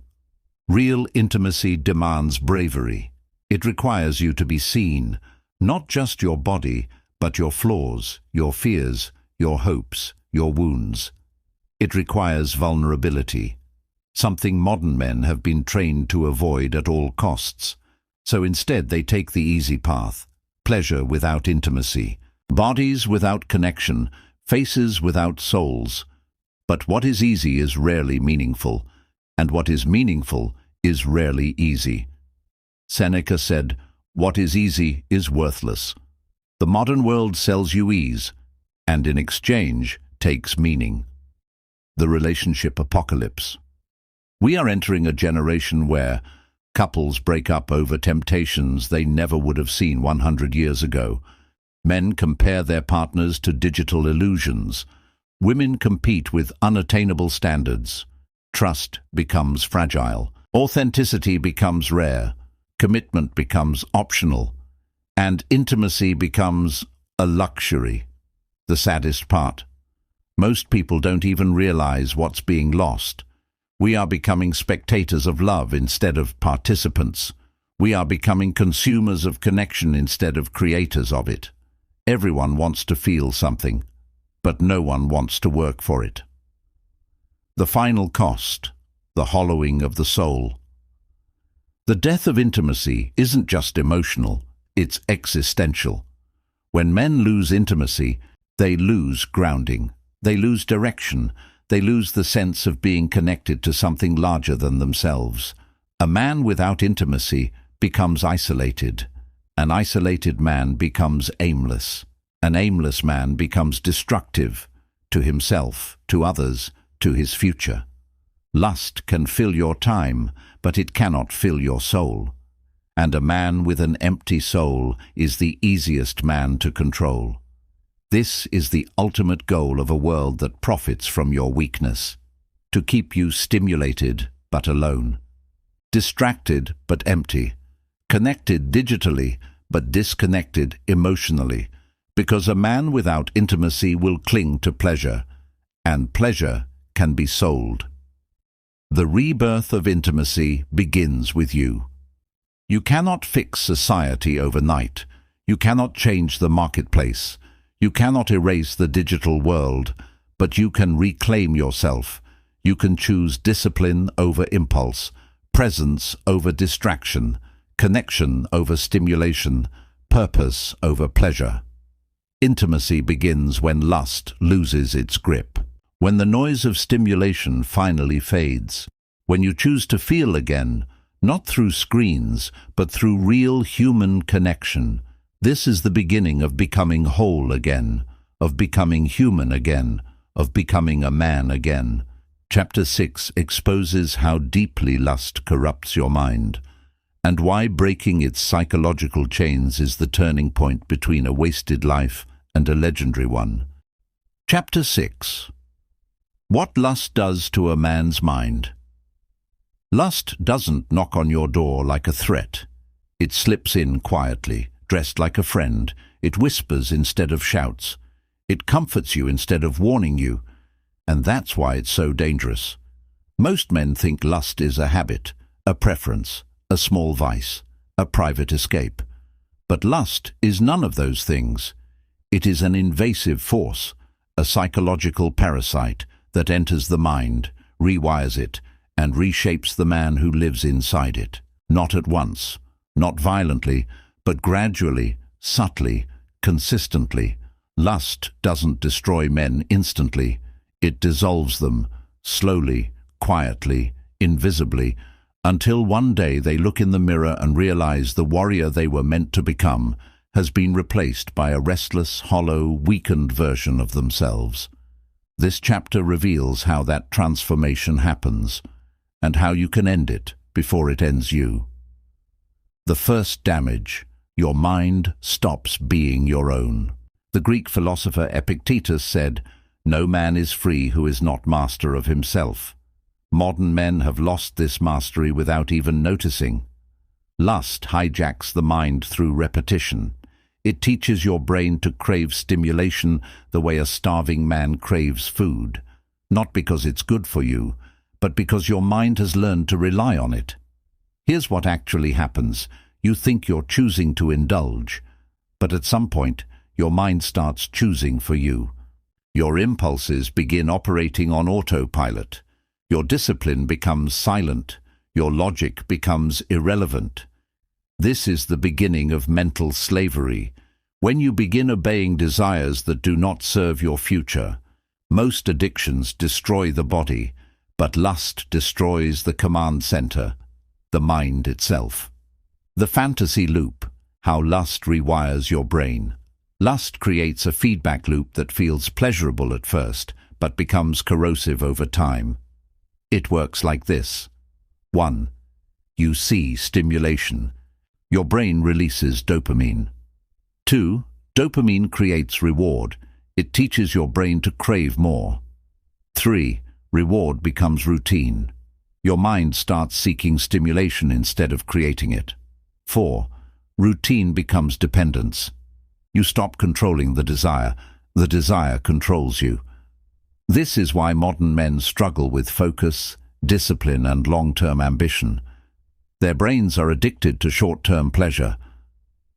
Real intimacy demands bravery. It requires you to be seen, not just your body, but your flaws, your fears, your hopes, your wounds. It requires vulnerability, something modern men have been trained to avoid at all costs. So instead they take the easy path, pleasure without intimacy, bodies without connection, faces without souls. But what is easy is rarely meaningful, and what is meaningful is rarely easy. Seneca said, "What is easy is worthless." The modern world sells you ease, and in exchange takes meaning. The relationship apocalypse. We are entering a generation where couples break up over temptations they never would have seen 100 years ago. Men compare their partners to digital illusions. Women compete with unattainable standards. Trust becomes fragile. Authenticity becomes rare. Commitment becomes optional. And intimacy becomes a luxury. The saddest part. Most people don't even realize what's being lost. We are becoming spectators of love instead of participants. We are becoming consumers of connection instead of creators of it. Everyone wants to feel something, but no one wants to work for it. The final cost, the hollowing of the soul. The death of intimacy isn't just emotional, it's existential. When men lose intimacy, they lose grounding, they lose direction, they lose the sense of being connected to something larger than themselves. A man without intimacy becomes isolated. An isolated man becomes aimless. An aimless man becomes destructive to himself, to others, to his future. Lust can fill your time, but it cannot fill your soul. And a man with an empty soul is the easiest man to control. This is the ultimate goal of a world that profits from your weakness, to keep you stimulated but alone, distracted but empty, connected digitally but disconnected emotionally, because a man without intimacy will cling to pleasure, and pleasure can be sold. The rebirth of intimacy begins with you. You cannot fix society overnight. You cannot change the marketplace. You cannot erase the digital world, but you can reclaim yourself. You can choose discipline over impulse, presence over distraction, connection over stimulation, purpose over pleasure. Intimacy begins when lust loses its grip, when the noise of stimulation finally fades, when you choose to feel again, not through screens, but through real human connection. This is the beginning of becoming whole again, of becoming human again, of becoming a man again. Chapter 6 exposes how deeply lust corrupts your mind, and why breaking its psychological chains is the turning point between a wasted life and a legendary one. Chapter 6. What lust does to a man's mind. Lust doesn't knock on your door like a threat. It slips in quietly, dressed like a friend. It whispers instead of shouts. It comforts you instead of warning you. And that's why it's so dangerous. Most men think lust is a habit, a preference, a small vice, a private escape. But lust is none of those things. It is an invasive force, a psychological parasite that enters the mind, rewires it, and reshapes the man who lives inside it. Not at once, not violently, but gradually, subtly, consistently. Lust doesn't destroy men instantly. It dissolves them, slowly, quietly, invisibly, until one day they look in the mirror and realize the warrior they were meant to become has been replaced by a restless, hollow, weakened version of themselves. This chapter reveals how that transformation happens, and how you can end it before it ends you. The first damage: your mind stops being your own. The Greek philosopher Epictetus said, "No man is free who is not master of himself." Modern men have lost this mastery without even noticing. Lust hijacks the mind through repetition. It teaches your brain to crave stimulation the way a starving man craves food, not because it's good for you, but because your mind has learned to rely on it. Here's what actually happens. You think you're choosing to indulge, but at some point, your mind starts choosing for you. Your impulses begin operating on autopilot. Your discipline becomes silent. Your logic becomes irrelevant. This is the beginning of mental slavery. When you begin obeying desires that do not serve your future, most addictions destroy the body, but lust destroys the command center, the mind itself. The fantasy loop: how lust rewires your brain. Lust creates a feedback loop that feels pleasurable at first, but becomes corrosive over time. It works like this. 1. You see stimulation. Your brain releases dopamine. 2. Dopamine creates reward. It teaches your brain to crave more. 3. Reward becomes routine. Your mind starts seeking stimulation instead of creating it. 4. Routine becomes dependence. You stop controlling the desire controls you. This is why modern men struggle with focus, discipline, and long-term ambition. Their brains are addicted to short-term pleasure.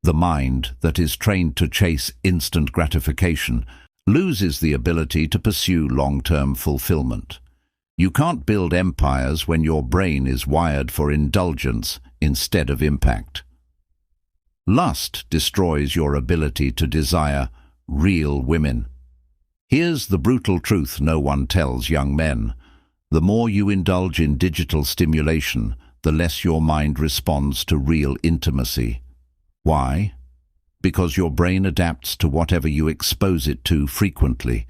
The mind, that is trained to chase instant gratification, loses the ability to pursue long-term fulfillment. You can't build empires when your brain is wired for indulgence instead of impact. Lust destroys your ability to desire real women. Here's the brutal truth no one tells young men. The more you indulge in digital stimulation, the less your mind responds to real intimacy. Why? Because your brain adapts to whatever you expose it to frequently.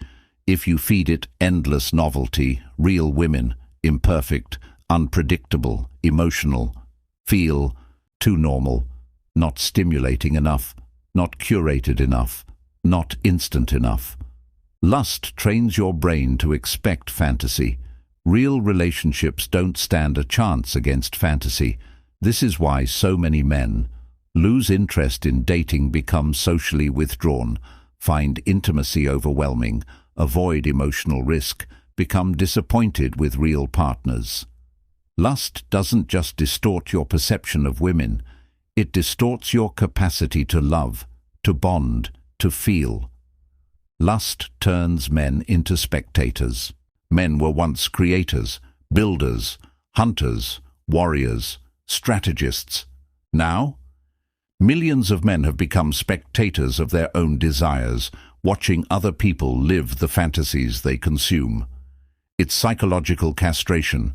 If you feed it endless novelty, real women, imperfect, unpredictable, emotional, feel too normal, not stimulating enough, not curated enough, not instant enough. Lust trains your brain to expect fantasy. Real relationships don't stand a chance against fantasy. This is why so many men lose interest in dating, become socially withdrawn, find intimacy overwhelming, avoid emotional risk, become disappointed with real partners. Lust doesn't just distort your perception of women, it distorts your capacity to love, to bond, to feel. Lust turns men into spectators. Men were once creators, builders, hunters, warriors, strategists. Now, millions of men have become spectators of their own desires, watching other people live the fantasies they consume. It's psychological castration,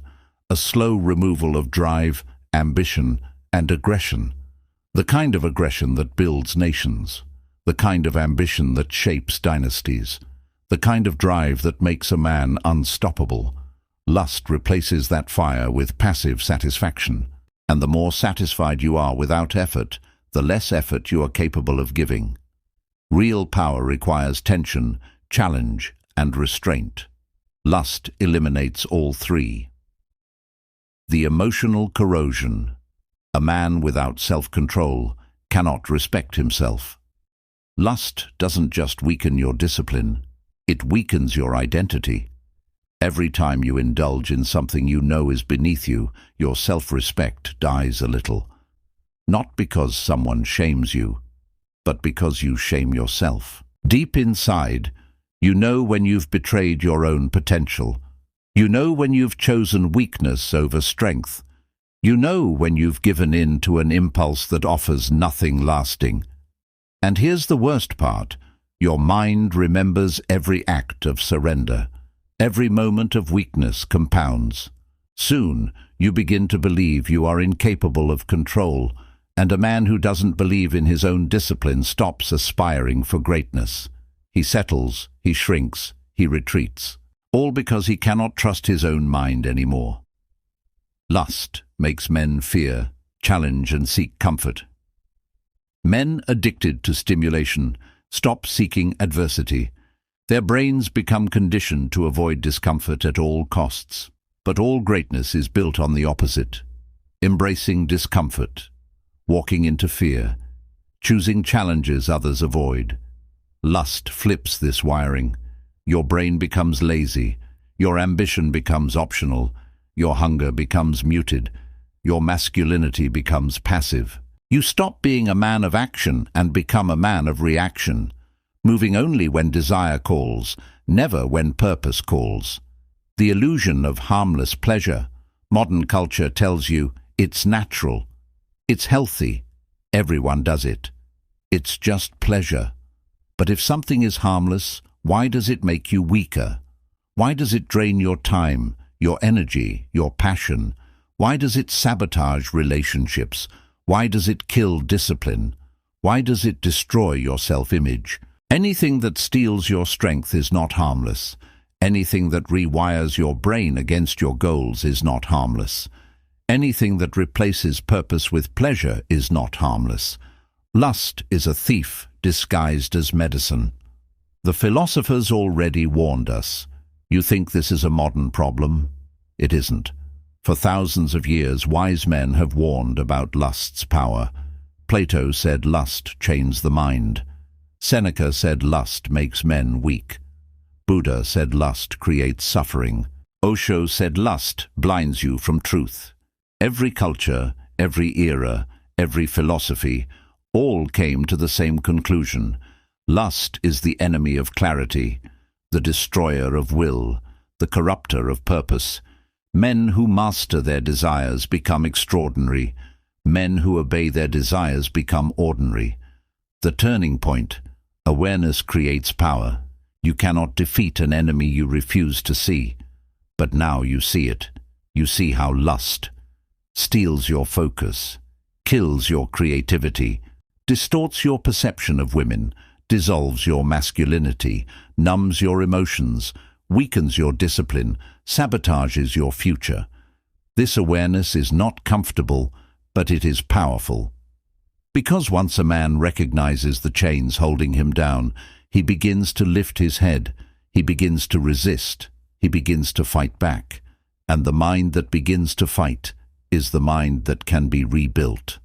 a slow removal of drive ambition, and aggression. The kind of aggression that builds nations. The kind of ambition that shapes dynasties. The kind of drive that makes a man unstoppable. Lust replaces that fire with passive satisfaction. And the more satisfied you are without effort, the less effort you are capable of giving. Real power requires tension, challenge, and restraint. Lust eliminates all three. The emotional corrosion. A man without self-control cannot respect himself. Lust doesn't just weaken your discipline, it weakens your identity. Every time you indulge in something you know is beneath you, your self-respect dies a little. Not because someone shames you, but because you shame yourself. Deep inside, you know when you've betrayed your own potential. You know when you've chosen weakness over strength. You know when you've given in to an impulse that offers nothing lasting. And here's the worst part. Your mind remembers every act of surrender. Every moment of weakness compounds. Soon, you begin to believe you are incapable of control, and a man who doesn't believe in his own discipline stops aspiring for greatness. He settles, he shrinks, he retreats, all because he cannot trust his own mind anymore. Lust makes men fear, challenge, and seek comfort. Men addicted to stimulation stop seeking adversity. Their brains become conditioned to avoid discomfort at all costs. But all greatness is built on the opposite. Embracing discomfort, walking into fear, choosing challenges others avoid. Lust flips this wiring. Your brain becomes lazy. Your ambition becomes optional. Your hunger becomes muted. Your masculinity becomes passive. You stop being a man of action and become a man of reaction, moving only when desire calls, never when purpose calls. The illusion of harmless pleasure. Modern culture tells you it's natural, it's healthy, everyone does it. It's just pleasure. But if something is harmless, why does it make you weaker? Why does it drain your time, your energy, your passion? Why does it sabotage relationships? Why does it kill discipline? Why does it destroy your self-image? Anything that steals your strength is not harmless. Anything that rewires your brain against your goals is not harmless. Anything that replaces purpose with pleasure is not harmless. Lust is a thief disguised as medicine. The philosophers already warned us. You think this is a modern problem? It isn't. For thousands of years, wise men have warned about lust's power. Plato said lust chains the mind. Seneca said lust makes men weak. Buddha said lust creates suffering. Osho said lust blinds you from truth. Every culture, every era, every philosophy, all came to the same conclusion. Lust is the enemy of clarity, the destroyer of will, the corrupter of purpose. Men who master their desires become extraordinary. Men who obey their desires become ordinary. The turning point. Awareness creates power. You cannot defeat an enemy you refuse to see. But now you see it. You see how lust steals your focus, kills your creativity, distorts your perception of women, dissolves your masculinity, numbs your emotions, weakens your discipline, sabotages your future. This awareness is not comfortable, but it is powerful. Because once a man recognizes the chains holding him down, he begins to lift his head, he begins to resist, he begins to fight back. And the mind that begins to fight is the mind that can be rebuilt.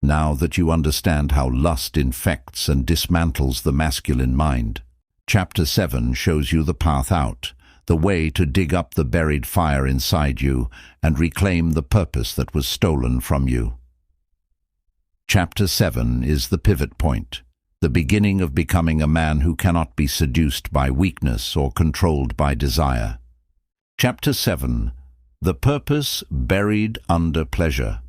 Now that you understand how lust infects and dismantles the masculine mind, Chapter 7 shows you the path out, the way to dig up the buried fire inside you and reclaim the purpose that was stolen from you. Chapter 7 is the pivot point, the beginning of becoming a man who cannot be seduced by weakness or controlled by desire. Chapter 7. The purpose buried under pleasure.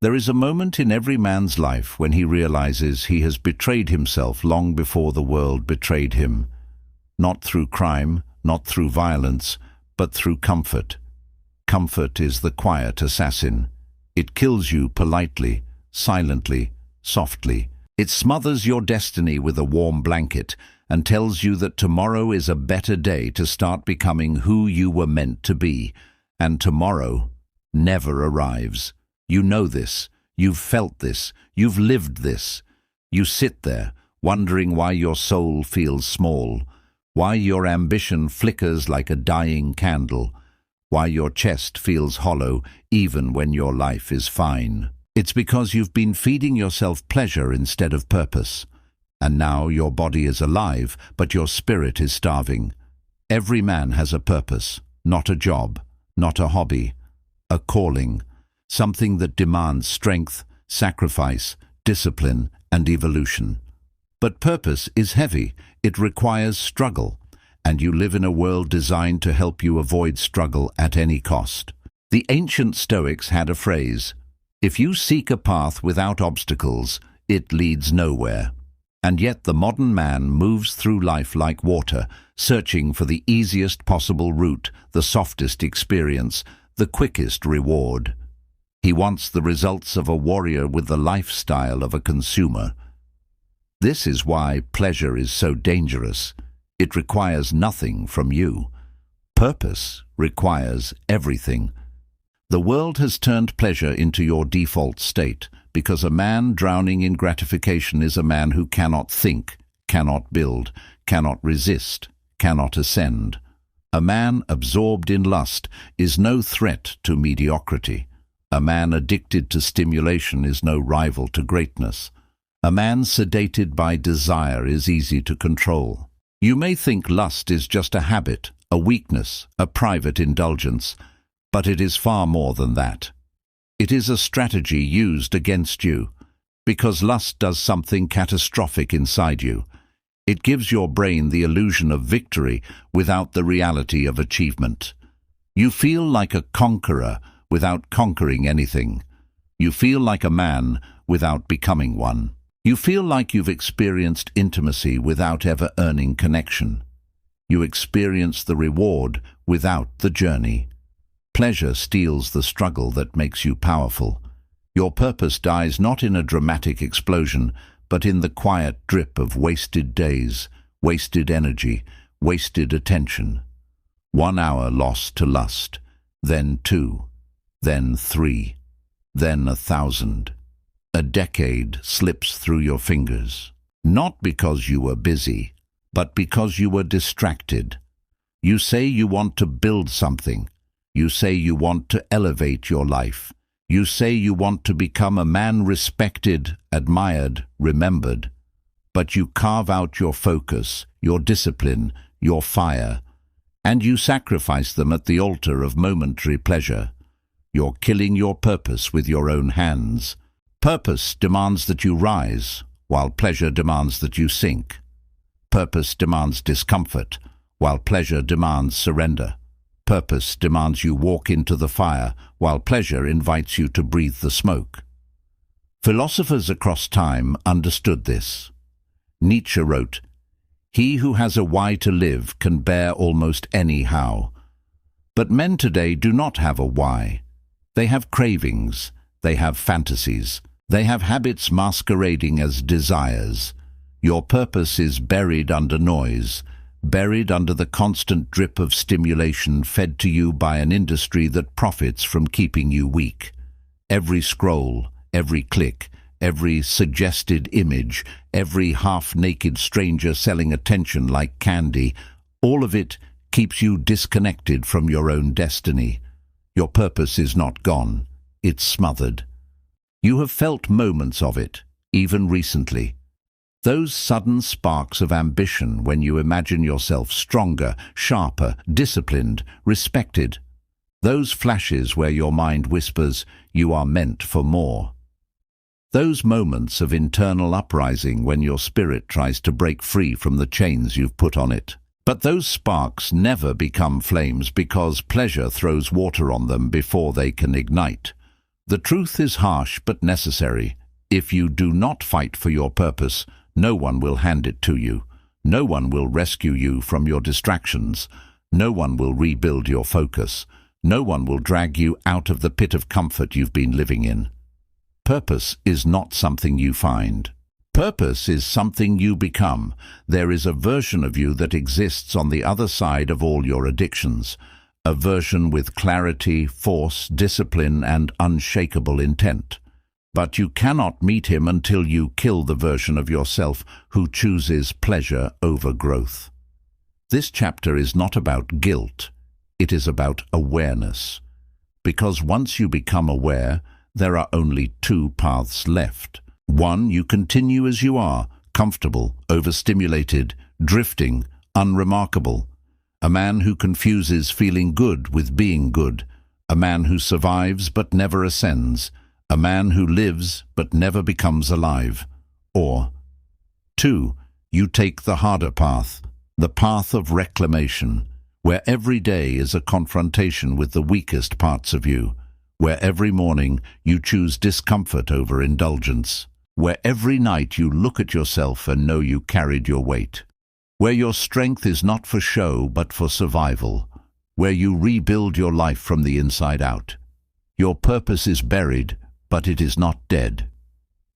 There is a moment in every man's life when he realizes he has betrayed himself long before the world betrayed him. Not through crime, not through violence, but through comfort. Comfort is the quiet assassin. It kills you politely, silently, softly. It smothers your destiny with a warm blanket and tells you that tomorrow is a better day to start becoming who you were meant to be. And tomorrow never arrives. You know this. You've felt this. You've lived this. You sit there, wondering why your soul feels small, why your ambition flickers like a dying candle, why your chest feels hollow even when your life is fine. It's because you've been feeding yourself pleasure instead of purpose. And now your body is alive, but your spirit is starving. Every man has a purpose, not a job, not a hobby, a calling, something that demands strength, sacrifice, discipline, and evolution. But purpose is heavy. It requires struggle, and you live in a world designed to help you avoid struggle at any cost. The ancient Stoics had a phrase, "If you seek a path without obstacles, it leads nowhere." And yet the modern man moves through life like water, searching for the easiest possible route, the softest experience, the quickest reward. He wants the results of a warrior with the lifestyle of a consumer. This is why pleasure is so dangerous. It requires nothing from you. Purpose requires everything. The world has turned pleasure into your default state, because a man drowning in gratification is a man who cannot think, cannot build, cannot resist, cannot ascend. A man absorbed in lust is no threat to mediocrity. A man addicted to stimulation is no rival to greatness. A man sedated by desire is easy to control. You may think lust is just a habit, a weakness, a private indulgence, but it is far more than that. It is a strategy used against you, because lust does something catastrophic inside you. It gives your brain the illusion of victory without the reality of achievement. You feel like a conqueror without conquering anything. You feel like a man without becoming one. You feel like you've experienced intimacy without ever earning connection. You experience the reward without the journey. Pleasure steals the struggle that makes you powerful. Your purpose dies not in a dramatic explosion, but in the quiet drip of wasted days, wasted energy, wasted attention. 1 hour lost to lust, then 2, then 3, then 1,000. A decade slips through your fingers, not because you were busy, but because you were distracted. You say you want to build something. You say you want to elevate your life. You say you want to become a man respected, admired, remembered. But you carve out your focus, your discipline, your fire, and you sacrifice them at the altar of momentary pleasure. You're killing your purpose with your own hands. Purpose demands that you rise, while pleasure demands that you sink. Purpose demands discomfort, while pleasure demands surrender. Purpose demands you walk into the fire, while pleasure invites you to breathe the smoke. Philosophers across time understood this. Nietzsche wrote, "He who has a why to live can bear almost any how." But men today do not have a why. They have cravings, they have fantasies, they have habits masquerading as desires. Your purpose is buried under noise, buried under the constant drip of stimulation fed to you by an industry that profits from keeping you weak. Every scroll, every click, every suggested image, every half-naked stranger selling attention like candy, all of it keeps you disconnected from your own destiny. Your purpose is not gone, it's smothered. You have felt moments of it, even recently. Those sudden sparks of ambition when you imagine yourself stronger, sharper, disciplined, respected. Those flashes where your mind whispers, "You are meant for more." Those moments of internal uprising when your spirit tries to break free from the chains you've put on it. But those sparks never become flames because pleasure throws water on them before they can ignite. The truth is harsh but necessary. If you do not fight for your purpose, no one will hand it to you. No one will rescue you from your distractions. No one will rebuild your focus. No one will drag you out of the pit of comfort you've been living in. Purpose is not something you find. Purpose is something you become. There is a version of you that exists on the other side of all your addictions, a version with clarity, force, discipline, and unshakable intent. But you cannot meet him until you kill the version of yourself who chooses pleasure over growth. This chapter is not about guilt. It is about awareness. Because once you become aware, there are only two paths left. One, you continue as you are, comfortable, overstimulated, drifting, unremarkable. A man who confuses feeling good with being good. A man who survives but never ascends. A man who lives but never becomes alive. Or, two, you take the harder path, the path of reclamation, where every day is a confrontation with the weakest parts of you, where every morning you choose discomfort over indulgence, where every night you look at yourself and know you carried your weight, where your strength is not for show but for survival, where you rebuild your life from the inside out. Your purpose is buried, but it is not dead.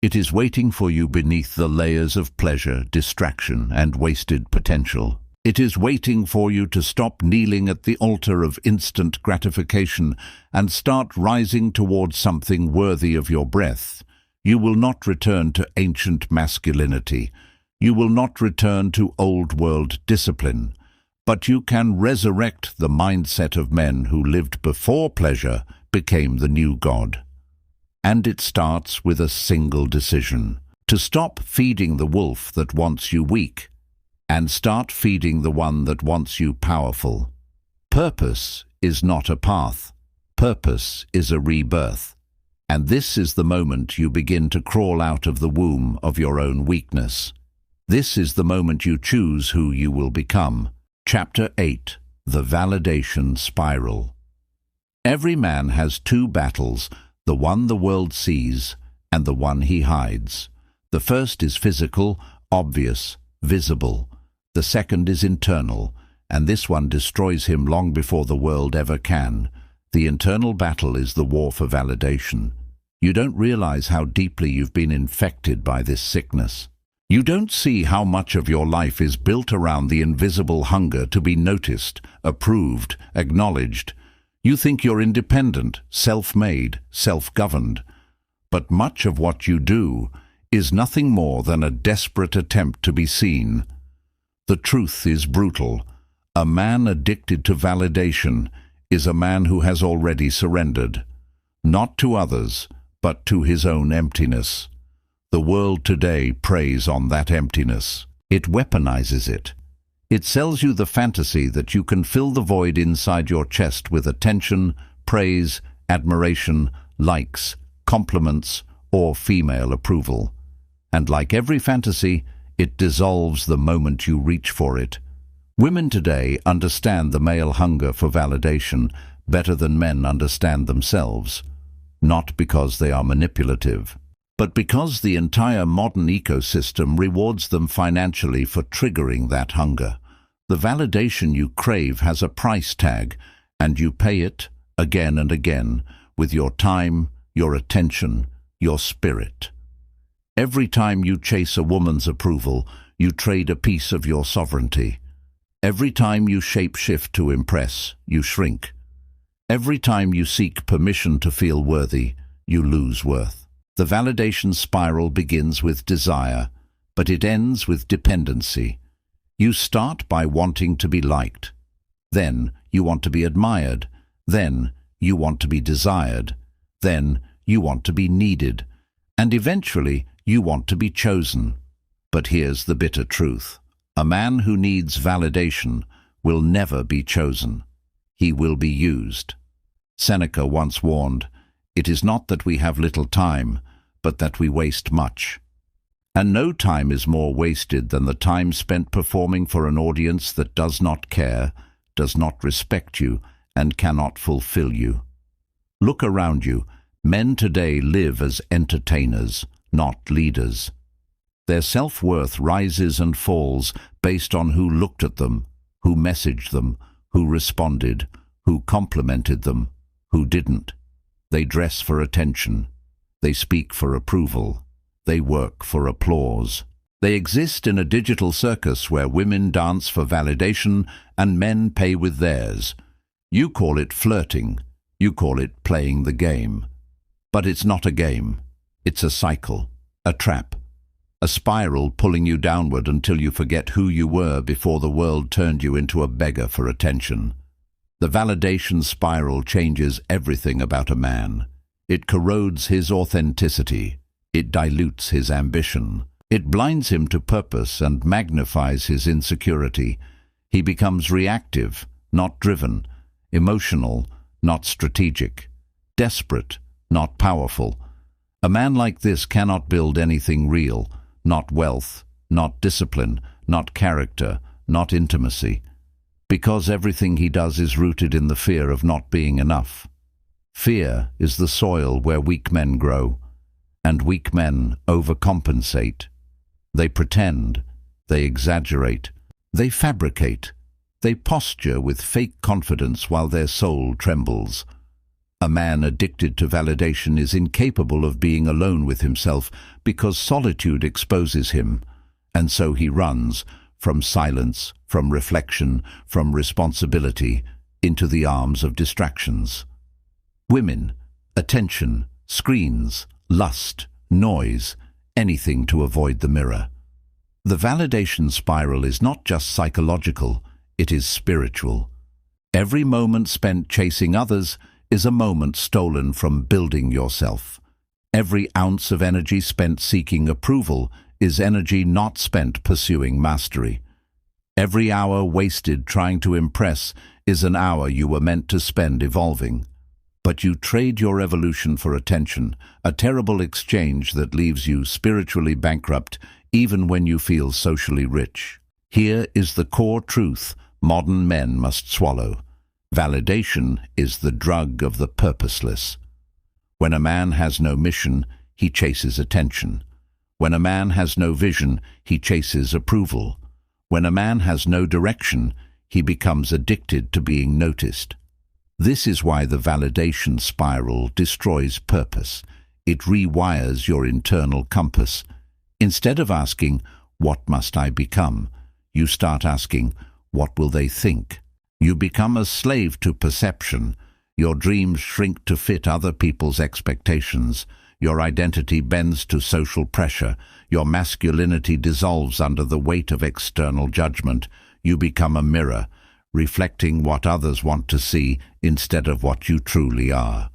It is waiting for you beneath the layers of pleasure, distraction, and wasted potential. It is waiting for you to stop kneeling at the altar of instant gratification and start rising towards something worthy of your breath. You will not return to ancient masculinity. You will not return to old-world discipline. But you can resurrect the mindset of men who lived before pleasure became the new god. And it starts with a single decision: to stop feeding the wolf that wants you weak and start feeding the one that wants you powerful. Purpose is not a path. Purpose is a rebirth. And this is the moment you begin to crawl out of the womb of your own weakness. This is the moment you choose who you will become. Chapter 8: The Validation Spiral. Every man has two battles, the one the world sees and the one he hides. The first is physical, obvious, visible. The second is internal, and this one destroys him long before the world ever can. The internal battle is the war for validation. You don't realize how deeply you've been infected by this sickness. You don't see how much of your life is built around the invisible hunger to be noticed, approved, acknowledged. You think you're independent, self-made, self-governed. But much of what you do is nothing more than a desperate attempt to be seen. The truth is brutal. A man addicted to validation is a man who has already surrendered, not to others, but to his own emptiness. The world today preys on that emptiness. It weaponizes it. It sells you the fantasy that you can fill the void inside your chest with attention, praise, admiration, likes, compliments, or female approval. And like every fantasy, it dissolves the moment you reach for it. Women today understand the male hunger for validation better than men understand themselves, not because they are manipulative, but because the entire modern ecosystem rewards them financially for triggering that hunger. The validation you crave has a price tag, and you pay it again and again with your time, your attention, your spirit. Every time you chase a woman's approval, you trade a piece of your sovereignty. Every time you shape-shift to impress, you shrink. Every time you seek permission to feel worthy, you lose worth. The validation spiral begins with desire, but it ends with dependency. You start by wanting to be liked. Then you want to be admired. Then you want to be desired. Then you want to be needed. And eventually you want to be chosen. But here's the bitter truth. A man who needs validation will never be chosen. He will be used. Seneca once warned, "It is not that we have little time, but that we waste much." And no time is more wasted than the time spent performing for an audience that does not care, does not respect you, and cannot fulfill you. Look around you. Men today live as entertainers, not leaders. Their self-worth rises and falls based on who looked at them, who messaged them, who responded, who complimented them, who didn't. They dress for attention. They speak for approval. They work for applause. They exist in a digital circus where women dance for validation and men pay with theirs. You call it flirting. You call it playing the game. But it's not a game. It's a cycle, a trap, a spiral pulling you downward until you forget who you were before the world turned you into a beggar for attention. The validation spiral changes everything about a man. It corrodes his authenticity. It dilutes his ambition. It blinds him to purpose and magnifies his insecurity. He becomes reactive, not driven, emotional, not strategic, desperate, not powerful. A man like this cannot build anything real, not wealth, not discipline, not character, not intimacy, because everything he does is rooted in the fear of not being enough. Fear is the soil where weak men grow, and weak men overcompensate. They pretend, they exaggerate, they fabricate, they posture with fake confidence while their soul trembles. A man addicted to validation is incapable of being alone with himself because solitude exposes him, and so he runs from silence, from reflection, from responsibility, into the arms of distractions. Women, attention, screens, lust, noise, anything to avoid the mirror. The validation spiral is not just psychological, it is spiritual. Every moment spent chasing others is a moment stolen from building yourself. Every ounce of energy spent seeking approval is energy not spent pursuing mastery. Every hour wasted trying to impress is an hour you were meant to spend evolving. But you trade your evolution for attention, a terrible exchange that leaves you spiritually bankrupt even when you feel socially rich. Here is the core truth modern men must swallow. Validation is the drug of the purposeless. When a man has no mission, he chases attention. When a man has no vision, he chases approval. When a man has no direction, he becomes addicted to being noticed. This is why the validation spiral destroys purpose. It rewires your internal compass. Instead of asking, "What must I become?" you start asking, "What will they think?" You become a slave to perception. Your dreams shrink to fit other people's expectations. Your identity bends to social pressure. Your masculinity dissolves under the weight of external judgment. You become a mirror, reflecting what others want to see instead of what you truly are.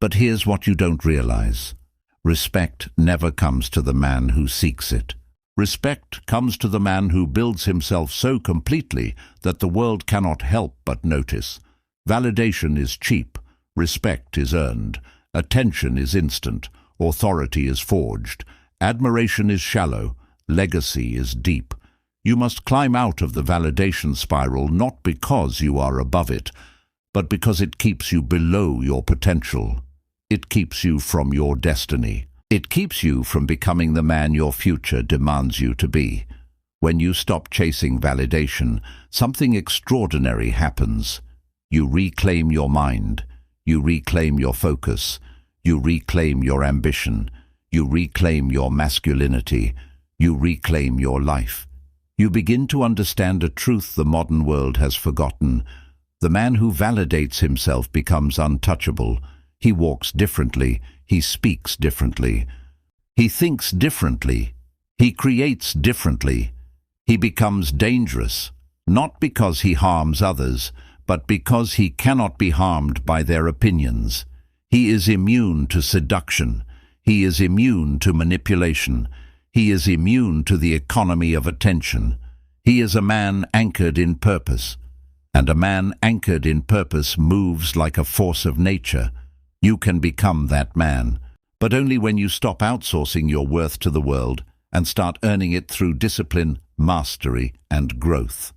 But here's what you don't realize. Respect never comes to the man who seeks it. Respect comes to the man who builds himself so completely that the world cannot help but notice. Validation is cheap, respect is earned, attention is instant, authority is forged, admiration is shallow, legacy is deep. You must climb out of the validation spiral not because you are above it, but because it keeps you below your potential. It keeps you from your destiny. It keeps you from becoming the man your future demands you to be. When you stop chasing validation, something extraordinary happens. You reclaim your mind. You reclaim your focus. You reclaim your ambition. You reclaim your masculinity. You reclaim your life. You begin to understand a truth the modern world has forgotten. The man who validates himself becomes untouchable. He walks differently. He speaks differently. He thinks differently. He creates differently. He becomes dangerous, not because he harms others, but because he cannot be harmed by their opinions. He is immune to seduction. He is immune to manipulation. He is immune to the economy of attention. He is a man anchored in purpose. And a man anchored in purpose moves like a force of nature. You can become that man, but only when you stop outsourcing your worth to the world and start earning it through discipline, mastery, and growth.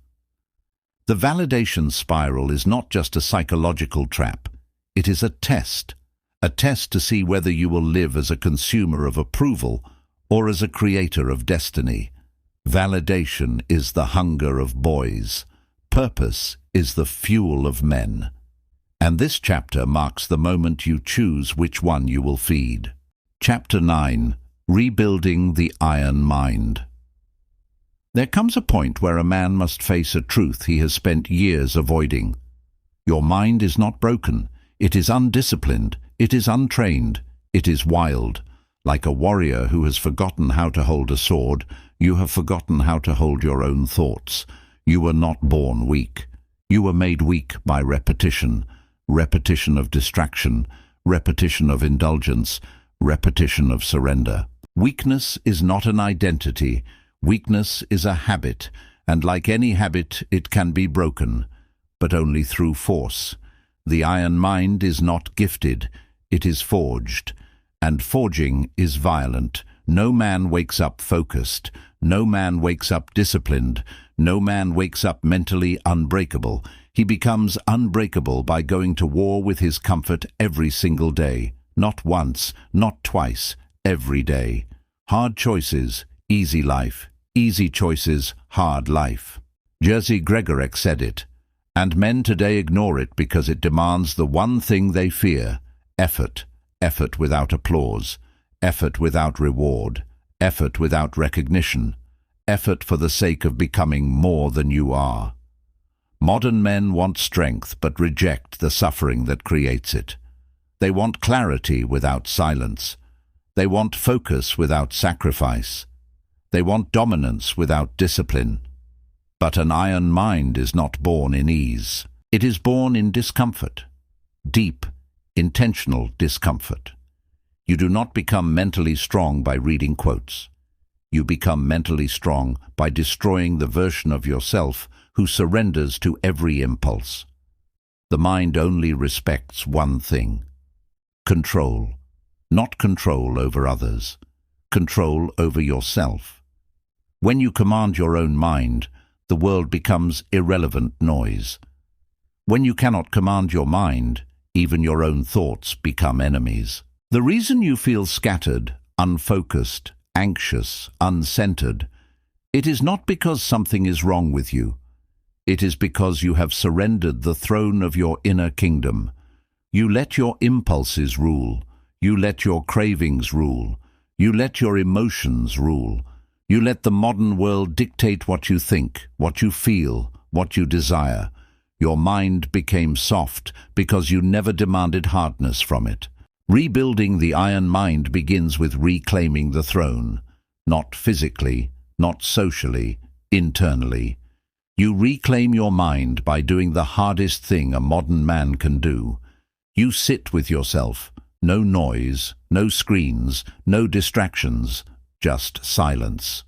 The validation spiral is not just a psychological trap. It is a test to see whether you will live as a consumer of approval or as a creator of destiny. Validation is the hunger of boys, Purpose is the fuel of men. And this chapter marks the moment you choose which one you will feed. Chapter 9. Rebuilding the Iron Mind. There comes a point where a man must face a truth he has spent years avoiding. Your mind is not broken. It is undisciplined. It is untrained. It is wild. Like a warrior who has forgotten how to hold a sword, you have forgotten how to hold your own thoughts. You were not born weak. You were made weak by repetition. Repetition of distraction, repetition of indulgence, repetition of surrender. Weakness is not an identity. Weakness is a habit, and like any habit, it can be broken, but only through force. The iron mind is not gifted, it is forged, and forging is violent. No man wakes up focused. No man wakes up disciplined. No man wakes up mentally unbreakable. He becomes unbreakable by going to war with his comfort every single day. Not once, not twice, every day. Hard choices, easy life. Easy choices, hard life. Jerzy Gregorek said it, and men today ignore it because it demands the one thing they fear: effort. Effort without applause. Effort without reward. Effort without recognition. Effort for the sake of becoming more than you are. Modern men want strength but reject the suffering that creates it. They want clarity without silence. They want focus without sacrifice. They want dominance without discipline. But an iron mind is not born in ease. It is born in discomfort. Deep, intentional discomfort. You do not become mentally strong by reading quotes. You become mentally strong by destroying the version of yourself who surrenders to every impulse. The mind only respects one thing: control. Not control over others. Control over yourself. When you command your own mind, the world becomes irrelevant noise. When you cannot command your mind, even your own thoughts become enemies. The reason you feel scattered, unfocused, anxious, uncentered, it is not because something is wrong with you. It is because you have surrendered the throne of your inner kingdom. You let your impulses rule. You let your cravings rule. You let your emotions rule. You let the modern world dictate what you think, what you feel, what you desire. Your mind became soft because you never demanded hardness from it. Rebuilding the iron mind begins with reclaiming the throne. Not physically, not socially, internally. You reclaim your mind by doing the hardest thing a modern man can do. You sit with yourself. No noise, no screens, no distractions, just silence.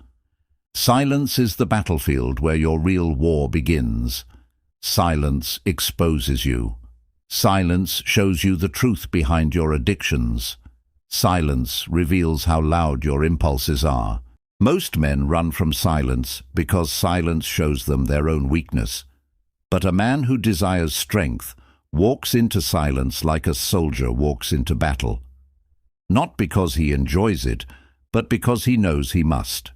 Silence is the battlefield where your real war begins. Silence exposes you. Silence shows you the truth behind your addictions. Silence reveals how loud your impulses are. Most men run from silence because silence shows them their own weakness. But a man who desires strength walks into silence like a soldier walks into battle. Not because he enjoys it, but because he knows he must.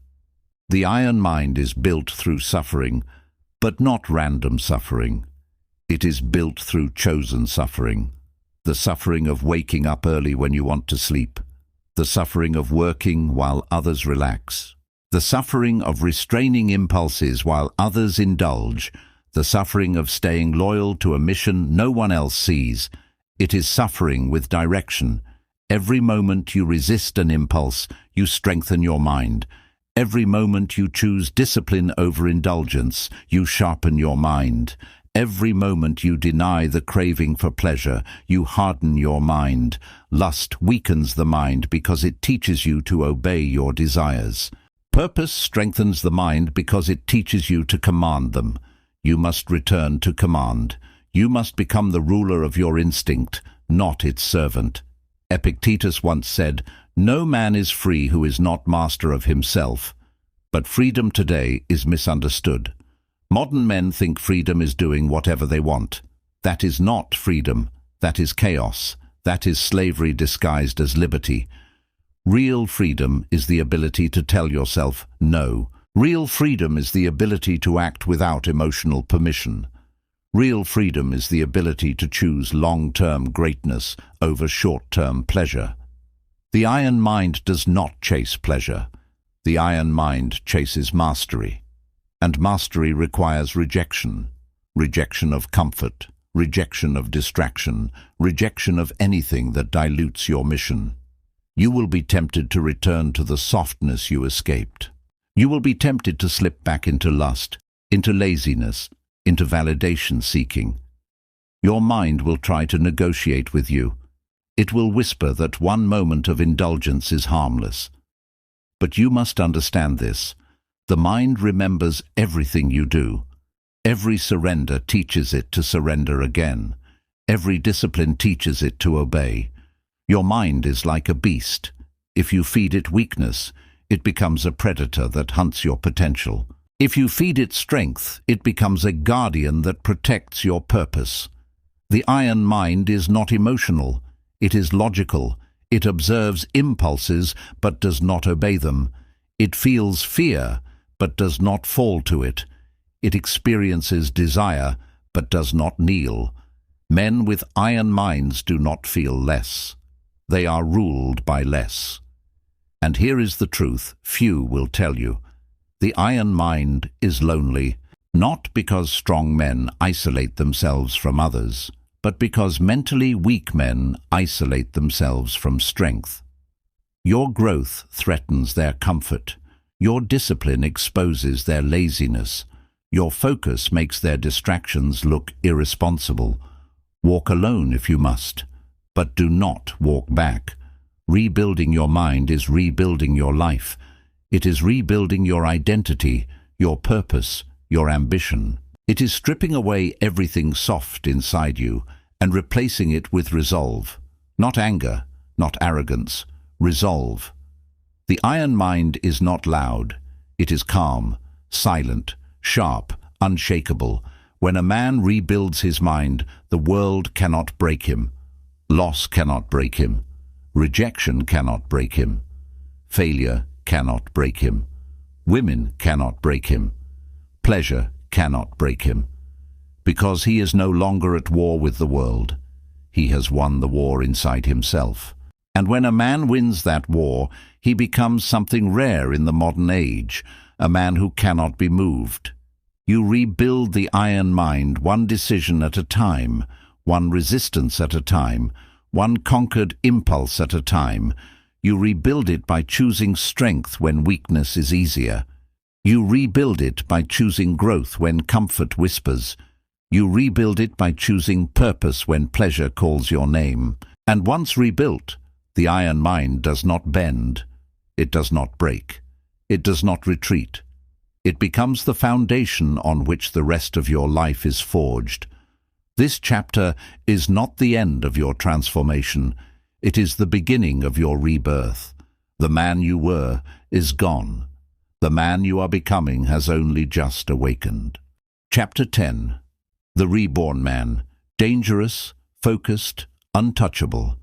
The iron mind is built through suffering, but not random suffering. It is built through chosen suffering. The suffering of waking up early when you want to sleep. The suffering of working while others relax. The suffering of restraining impulses while others indulge. The suffering of staying loyal to a mission no one else sees. It is suffering with direction. Every moment you resist an impulse, you strengthen your mind. Every moment you choose discipline over indulgence, you sharpen your mind. Every moment you deny the craving for pleasure, you harden your mind. Lust weakens the mind because it teaches you to obey your desires. Purpose strengthens the mind because it teaches you to command them. You must return to command. You must become the ruler of your instinct, not its servant. Epictetus once said, "No man is free who is not master of himself." But freedom today is misunderstood. Modern men think freedom is doing whatever they want. That is not freedom. That is chaos. That is slavery disguised as liberty. Real freedom is the ability to tell yourself no. Real freedom is the ability to act without emotional permission. Real freedom is the ability to choose long-term greatness over short-term pleasure. The iron mind does not chase pleasure. The iron mind chases mastery. And mastery requires rejection. Rejection of comfort, rejection of distraction, rejection of anything that dilutes your mission. You will be tempted to return to the softness you escaped. You will be tempted to slip back into lust, into laziness, into validation seeking. Your mind will try to negotiate with you. It will whisper that one moment of indulgence is harmless. But you must understand this. The mind remembers everything you do. Every surrender teaches it to surrender again. Every discipline teaches it to obey. Your mind is like a beast. If you feed it weakness, it becomes a predator that hunts your potential. If you feed it strength, it becomes a guardian that protects your purpose. The iron mind is not emotional. It is logical. It observes impulses but does not obey them. It feels fear but does not fall to it. It experiences desire but does not kneel. Men with iron minds do not feel less. They are ruled by less. And here is the truth few will tell you. The iron mind is lonely, not because strong men isolate themselves from others, but because mentally weak men isolate themselves from strength. Your growth threatens their comfort. Your discipline exposes their laziness. Your focus makes their distractions look irresponsible. Walk alone if you must, but do not walk back. Rebuilding your mind is rebuilding your life. It is rebuilding your identity, your purpose, your ambition. It is stripping away everything soft inside you and replacing it with resolve. Not anger, not arrogance, resolve. The iron mind is not loud. It is calm, silent, sharp, unshakable. When a man rebuilds his mind, the world cannot break him. Loss cannot break him. Rejection cannot break him. Failure cannot break him. Women cannot break him. Pleasure cannot break him. Because he is no longer at war with the world. He has won the war inside himself. And when a man wins that war, he becomes something rare in the modern age, a man who cannot be moved. You rebuild the iron mind one decision at a time, one resistance at a time, one conquered impulse at a time. You rebuild it by choosing strength when weakness is easier. You rebuild it by choosing growth when comfort whispers. You rebuild it by choosing purpose when pleasure calls your name. And once rebuilt, the iron mind does not bend. It does not break. It does not retreat. It becomes the foundation on which the rest of your life is forged. This chapter is not the end of your transformation. It is the beginning of your rebirth. The man you were is gone. The man you are becoming has only just awakened. Chapter 10. The Reborn Man. Dangerous, focused, untouchable.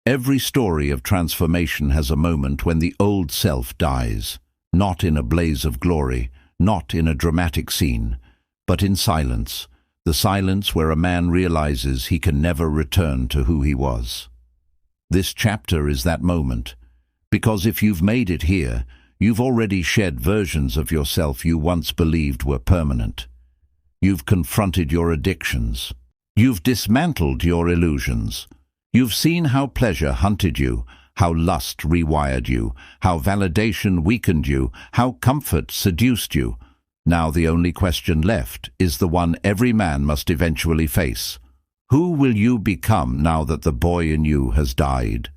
Every story of transformation has a moment when the old self dies, not in a blaze of glory, not in a dramatic scene, but in silence, the silence where a man realizes he can never return to who he was. This chapter is that moment, because if you've made it here, you've already shed versions of yourself you once believed were permanent. You've confronted your addictions. You've dismantled your illusions. You've seen how pleasure hunted you, how lust rewired you, how validation weakened you, how comfort seduced you. Now the only question left is the one every man must eventually face. Who will you become now that the boy in you has died?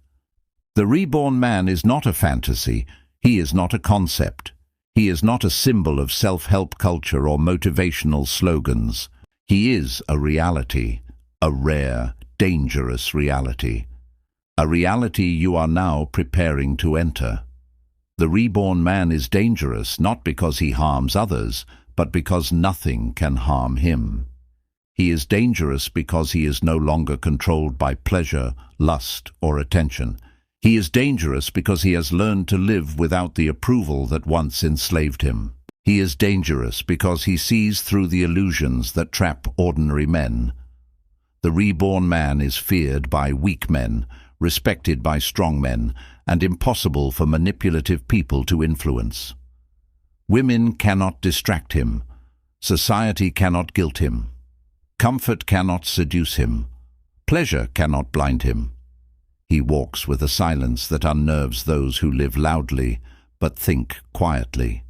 The reborn man is not a fantasy. He is not a concept. He is not a symbol of self-help culture or motivational slogans. He is a reality, a rare, dangerous reality. A reality you are now preparing to enter. The reborn man is dangerous not because he harms others, but because nothing can harm him. He is dangerous because he is no longer controlled by pleasure, lust, or attention. He is dangerous because he has learned to live without the approval that once enslaved him. He is dangerous because he sees through the illusions that trap ordinary men. The reborn man is feared by weak men, respected by strong men, and impossible for manipulative people to influence. Women cannot distract him. Society cannot guilt him. Comfort cannot seduce him. Pleasure cannot blind him. He walks with a silence that unnerves those who live loudly but think quietly.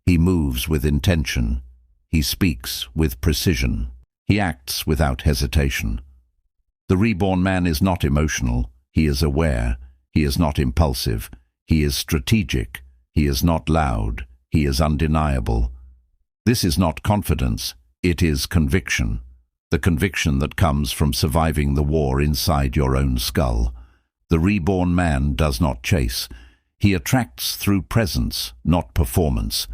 He moves with intention. He speaks with precision. He acts without hesitation. The reborn man is not emotional. He is aware. He is not impulsive. He is strategic. He is not loud. He is undeniable. This is not confidence. It is conviction. The conviction that comes from surviving the war inside your own skull. The reborn man does not chase. He attracts through presence, not performance.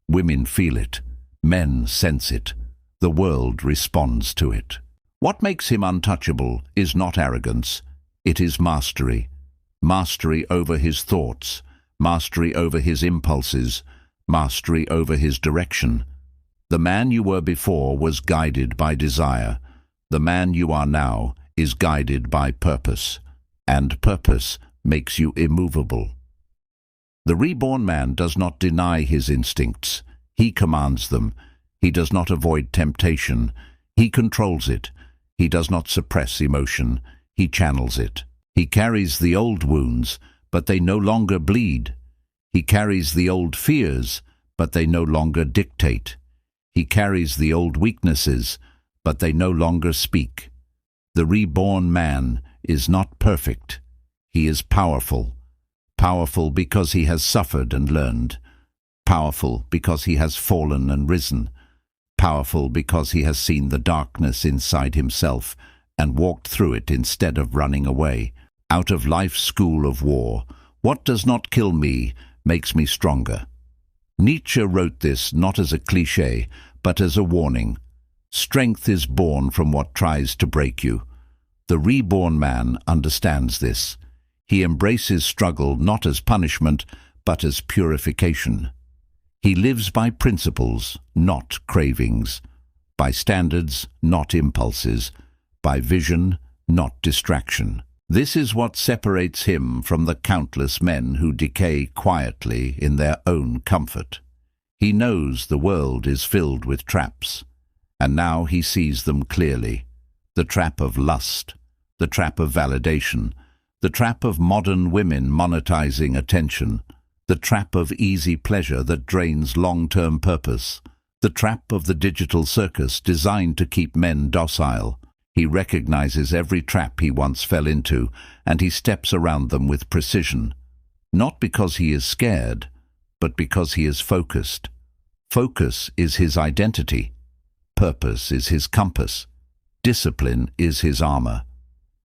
Women feel it. Men sense it. The world responds to it. What makes him untouchable is not arrogance. It is mastery. Mastery over his thoughts. Mastery over his impulses. Mastery over his direction. The man you were before was guided by desire. The man you are now is guided by purpose. And purpose makes you immovable. The reborn man does not deny his instincts. He commands them. He does not avoid temptation. He controls it. He does not suppress emotion. He channels it. He carries the old wounds, but they no longer bleed. He carries the old fears, but they no longer dictate. He carries the old weaknesses, but they no longer speak. The reborn man is not perfect. He is powerful. Powerful because he has suffered and learned. Powerful because he has fallen and risen. Powerful because he has seen the darkness inside himself and walked through it instead of running away. Out of life's school of war, what does not kill me makes me stronger. Nietzsche wrote this not as a cliché, but as a warning. Strength is born from what tries to break you. The reborn man understands this. He embraces struggle not as punishment, but as purification. He lives by principles, not cravings, by standards, not impulses, by vision, not distraction. This is what separates him from the countless men who decay quietly in their own comfort. He knows the world is filled with traps, and now he sees them clearly. The trap of lust, the trap of validation, the trap of modern women monetizing attention, the trap of easy pleasure that drains long-term purpose, the trap of the digital circus designed to keep men docile. He recognizes every trap he once fell into, and he steps around them with precision, not because he is scared, but because he is focused. Focus is his identity. Purpose is his compass. Discipline is his armor.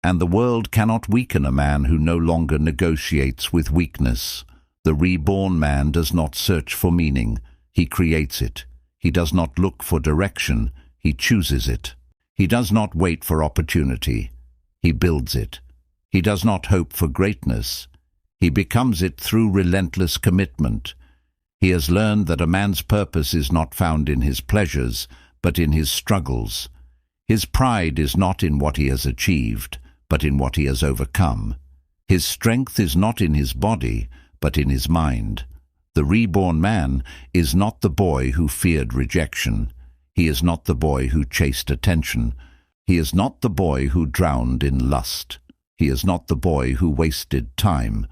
And the world cannot weaken a man who no longer negotiates with weakness. The reborn man does not search for meaning. He creates it. He does not look for direction. He chooses it. He does not wait for opportunity. He builds it. He does not hope for greatness. He becomes it through relentless commitment. He has learned that a man's purpose is not found in his pleasures, but in his struggles. His pride is not in what he has achieved, but in what he has overcome. His strength is not in his body, but in his mind. The reborn man is not the boy who feared rejection. He is not the boy who chased attention. He is not the boy who drowned in lust. He is not the boy who wasted time.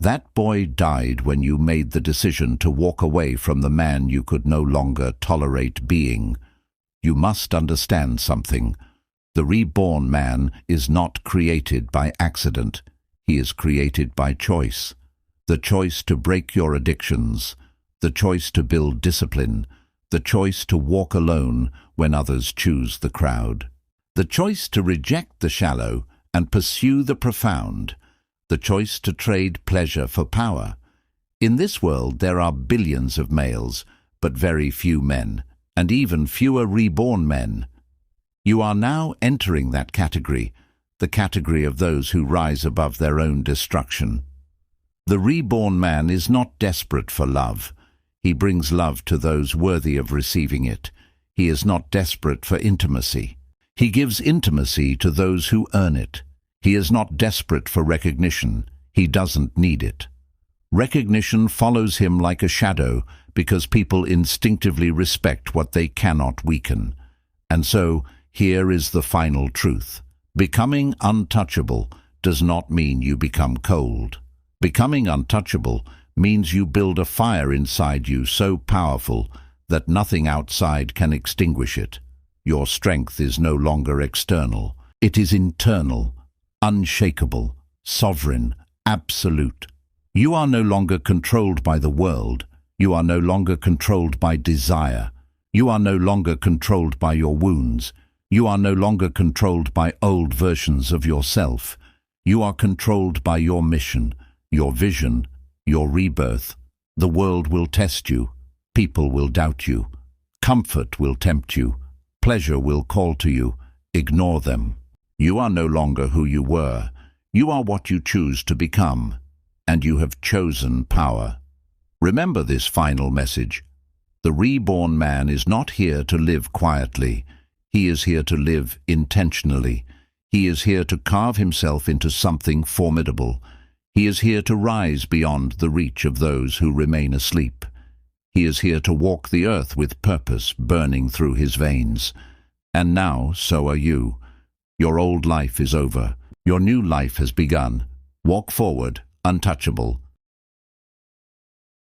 That boy died when you made the decision to walk away from the man you could no longer tolerate being. You must understand something. The reborn man is not created by accident. He is created by choice. The choice to break your addictions. The choice to build discipline. The choice to walk alone when others choose the crowd. The choice to reject the shallow and pursue the profound. The choice to trade pleasure for power. In this world there are billions of males, but very few men, and even fewer reborn men. You are now entering that category. the category of those who rise above their own destruction. The reborn man is not desperate for love. He brings love to those worthy of receiving it. He is not desperate for intimacy. He gives intimacy to those who earn it. He is not desperate for recognition. He doesn't need it. Recognition follows him like a shadow because people instinctively respect what they cannot weaken. And so, here is the final truth. Becoming untouchable does not mean you become cold. Becoming untouchable means you build a fire inside you so powerful that nothing outside can extinguish it. Your strength is no longer external. It is internal, unshakable, sovereign, absolute. You are no longer controlled by the world. You are no longer controlled by desire. You are no longer controlled by your wounds. You are no longer controlled by old versions of yourself. You are controlled by your mission, your vision, your rebirth. The world will test you. People will doubt you. Comfort will tempt you. Pleasure will call to you. Ignore them. You are no longer who you were. You are what you choose to become, and you have chosen power. Remember this final message. The reborn man is not here to live quietly. He is here to live intentionally. He is here to carve himself into something formidable. He is here to rise beyond the reach of those who remain asleep. He is here to walk the earth with purpose burning through his veins. And now, so are you. Your old life is over. Your new life has begun. Walk forward, untouchable,